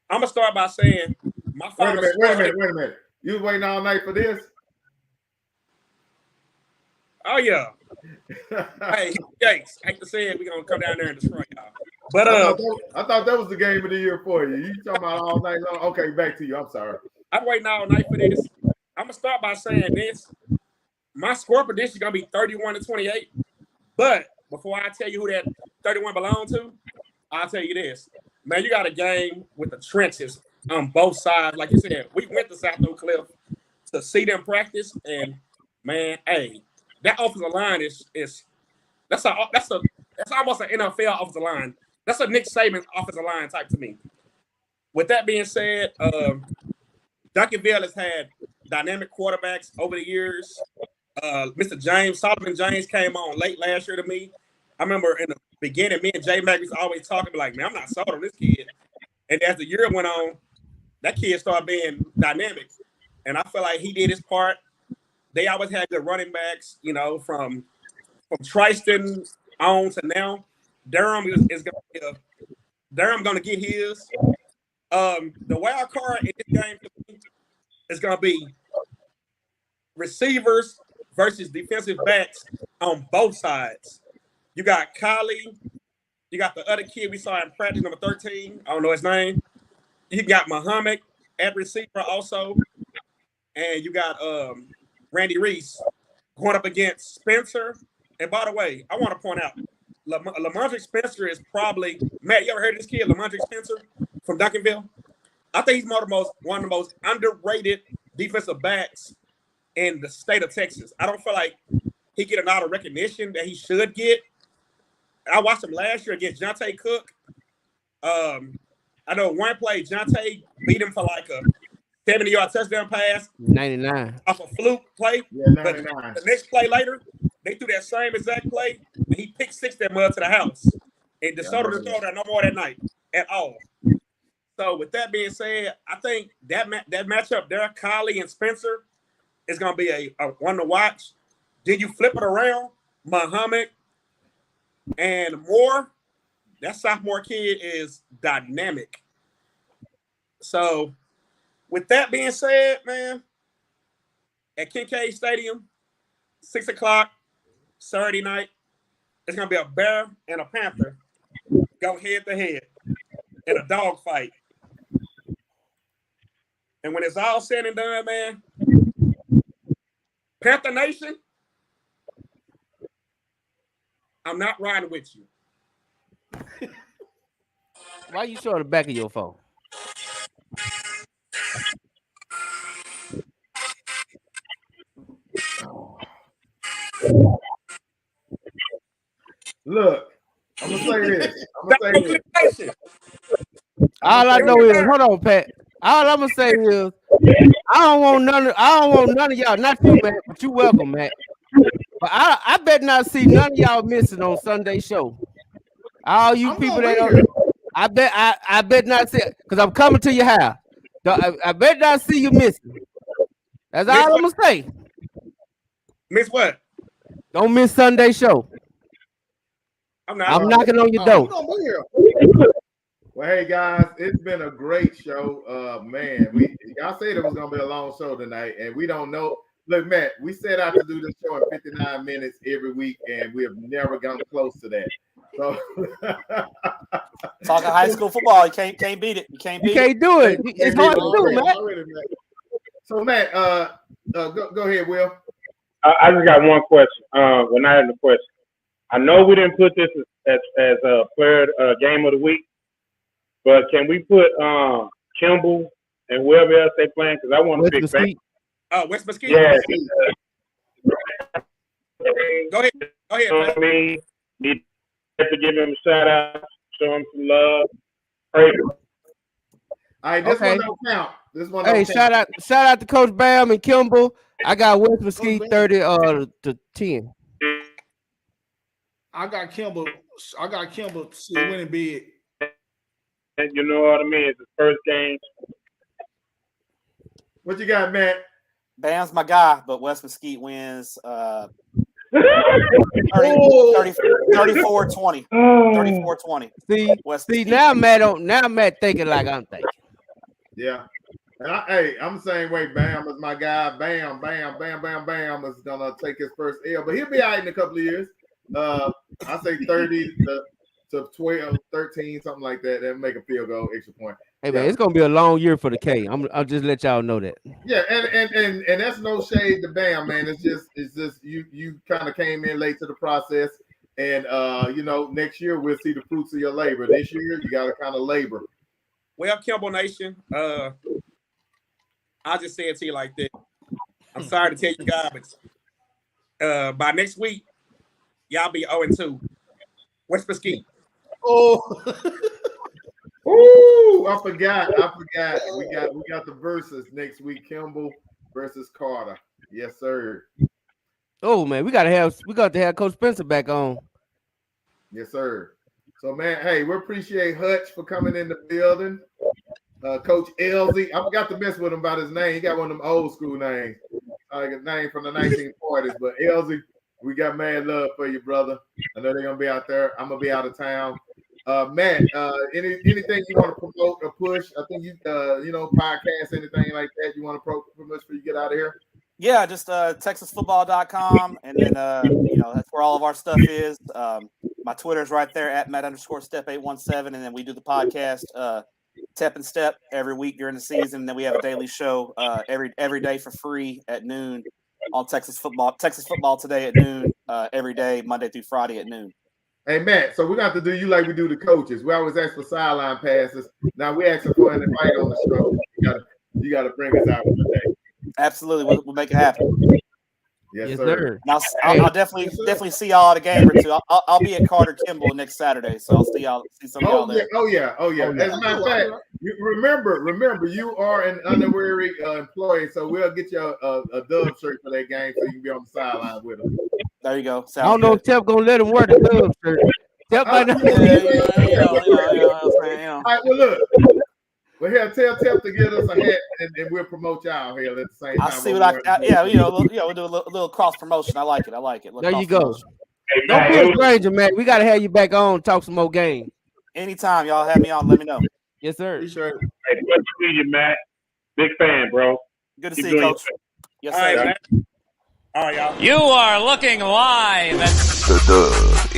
I'm gonna start by saying my final. Wait a minute. You was waiting all night for this? Oh yeah. Hey, Jakes, I hate to say it, we're gonna come down there and destroy y'all. But I thought that was the game of the year for you. You talking about all night long? Okay, back to you. I'm sorry. I'm waiting all night for this. I'm gonna start by saying this. My score prediction is gonna be 31-28. But before I tell you who that 31 belongs to, I'll tell you this. Man, you got a game with the trenches on both sides. Like you said, we went to South Oak Cliff to see them practice, and man, hey, that offensive line is that's almost an NFL offensive line. That's a Nick Saban offensive line type to me. With that being said, Duncanville has had dynamic quarterbacks over the years. Mr. Solomon James came on late last year to me. I remember in the beginning, me and Jay Mack was always talking like, man, I'm not sold on this kid. And as the year went on, that kid started being dynamic. And I feel like he did his part. They always had good running backs, you know, from Tristan on to now. Durham is going to get his. The wild card in this game is going to be receivers versus defensive backs on both sides. You got Kylie. You got the other kid we saw in practice, number 13. I don't know his name. You got Muhammad at receiver also. And you got Randy Reese going up against Spencer. And by the way, I want to point out, Lamondre Spencer is probably, Matt, you ever heard of this kid, Lamondre Spencer from Duncanville? I think he's one of the most underrated defensive backs in the state of Texas. I don't feel like he get a lot of recognition that he should get. I watched him last year against Jonte Cook. I know one play, Jonte beat him for like a 70-yard touchdown pass. 99. Off a fluke play. Yeah, 99. But the next play later, they threw that same exact play, and he picked six that mud to the house. And DeSoto didn't throw that no more that night at all. So with that being said, I think that matchup there, Kylie and Spencer, is going to be a one to watch. Did you flip it around? Muhammad and Moore, that sophomore kid is dynamic. So with that being said, man, at Kincaid Stadium, 6 o'clock, Saturday night, it's going to be a bear and a panther go head to head in a dog fight. And when it's all said and done, man, Panther Nation, I'm not riding with you. Why you show the back of your phone? Look, I'm gonna say this. All I know is, hold on, Pat. All I'm gonna say is, I don't want none of y'all, not you, Matt, but you welcome, Matt. But I bet not see none of y'all missing on Sunday show. All you people that are, I bet not see, because I'm coming to your house. I bet not see you missing. That's all I'm gonna say. Miss what? Don't miss Sunday show. I'm knocking on your door. Well, hey guys, it's been a great show. Man, y'all said it was gonna be a long show tonight, and we don't know. Look, Matt, we set out to do this show in 59 minutes every week, and we have never gone close to that. So talking high school football, you can't beat it. You can't do it. It's hard to do, Matt. So Matt, go ahead, Will. I just got one question. Well, not even a question. I know we didn't put this as a player game of the week, but can we put Kimball and whoever else they playing? Because I want to pick back. West Mesquite. Yeah. Go ahead. You know what I mean? Need to give him a shout out, show him some love. Pray. All right, this one don't count. This one Hey, don't count. shout out to Coach Bam and Kimball. I got West Mesquite 30 to 10. I got Kimball winning big. And you know what I mean? It's his first game. What you got, Matt? Bam's my guy, but West Mesquite wins 34-20. 34-20. See now Matt thinking like I'm thinking. Yeah. And I'm the same way. Bam is my guy. Bam is gonna take his first L, but he'll be all right in a couple of years. I say 30 to 12, 13, something like that. That'll make a field goal, extra point. Hey man, it's gonna be a long year for the K. I'll just let y'all know that. Yeah, and that's no shade to Bam, man. It's just you kind of came in late to the process, and next year we'll see the fruits of your labor. This year you got to kind of labor. Well, Kimball Nation, I'll just say it to you like this. I'm sorry to tell you guys, but by next week, y'all be 0-2. West Mesquite. Oh. Ooh, I forgot. We got the verses next week. Kimball versus Carter. Yes, sir. Oh man, we got to have Coach Spencer back on. Yes, sir. So man, hey, we appreciate Hutch for coming in the building. Coach ELZIE. I forgot to mess with him about his name. He got one of them old school names. Like a name from the 1940s. But ELZIE, we got mad love for you, brother. I know they're gonna be out there. I'm gonna be out of town. Matt, anything you want to promote or push? I think you podcast, anything like that you want to promote before you get out of here? Yeah, just TexasFootball.com, and then that's where all of our stuff is. My Twitter's right there at Matt_Step817, and then we do the podcast Tep and Step every week during the season. And then we have a daily show every day for free at noon on Texas Football Today at noon every day, Monday through Friday at noon. Hey, Matt, so we're going to have to do you like we do the coaches. We always ask for sideline passes. Now we're asking for an invite on the show. You got to bring us out today. Absolutely. We'll make it happen. Yes, sir. I'll definitely see y'all at a game or two. I'll be at Carter Kimball next Saturday, so I'll see some of y'all there. Oh yeah. As a matter of fact, remember, you are an honorary employee, so we'll get you a dub shirt for that game so you can be on the sideline with us. There you go. I don't know if Tep gonna let him wear the dub shirt. Tep might not. All right, well look. Well, here, tell Tep to get us a hat, and we'll promote y'all here at the same time. I'll see what we'll do a little cross promotion. I like it. There you go. Don't be a stranger, man. We gotta have you back on. Talk some more game. Anytime y'all have me on, let me know. Yes, sir. Sure. Hey, good to see you, Matt. Big fan, bro. Good to see you, Coach. Yes, sir. All right, man. All right, y'all. You are looking live at The Dub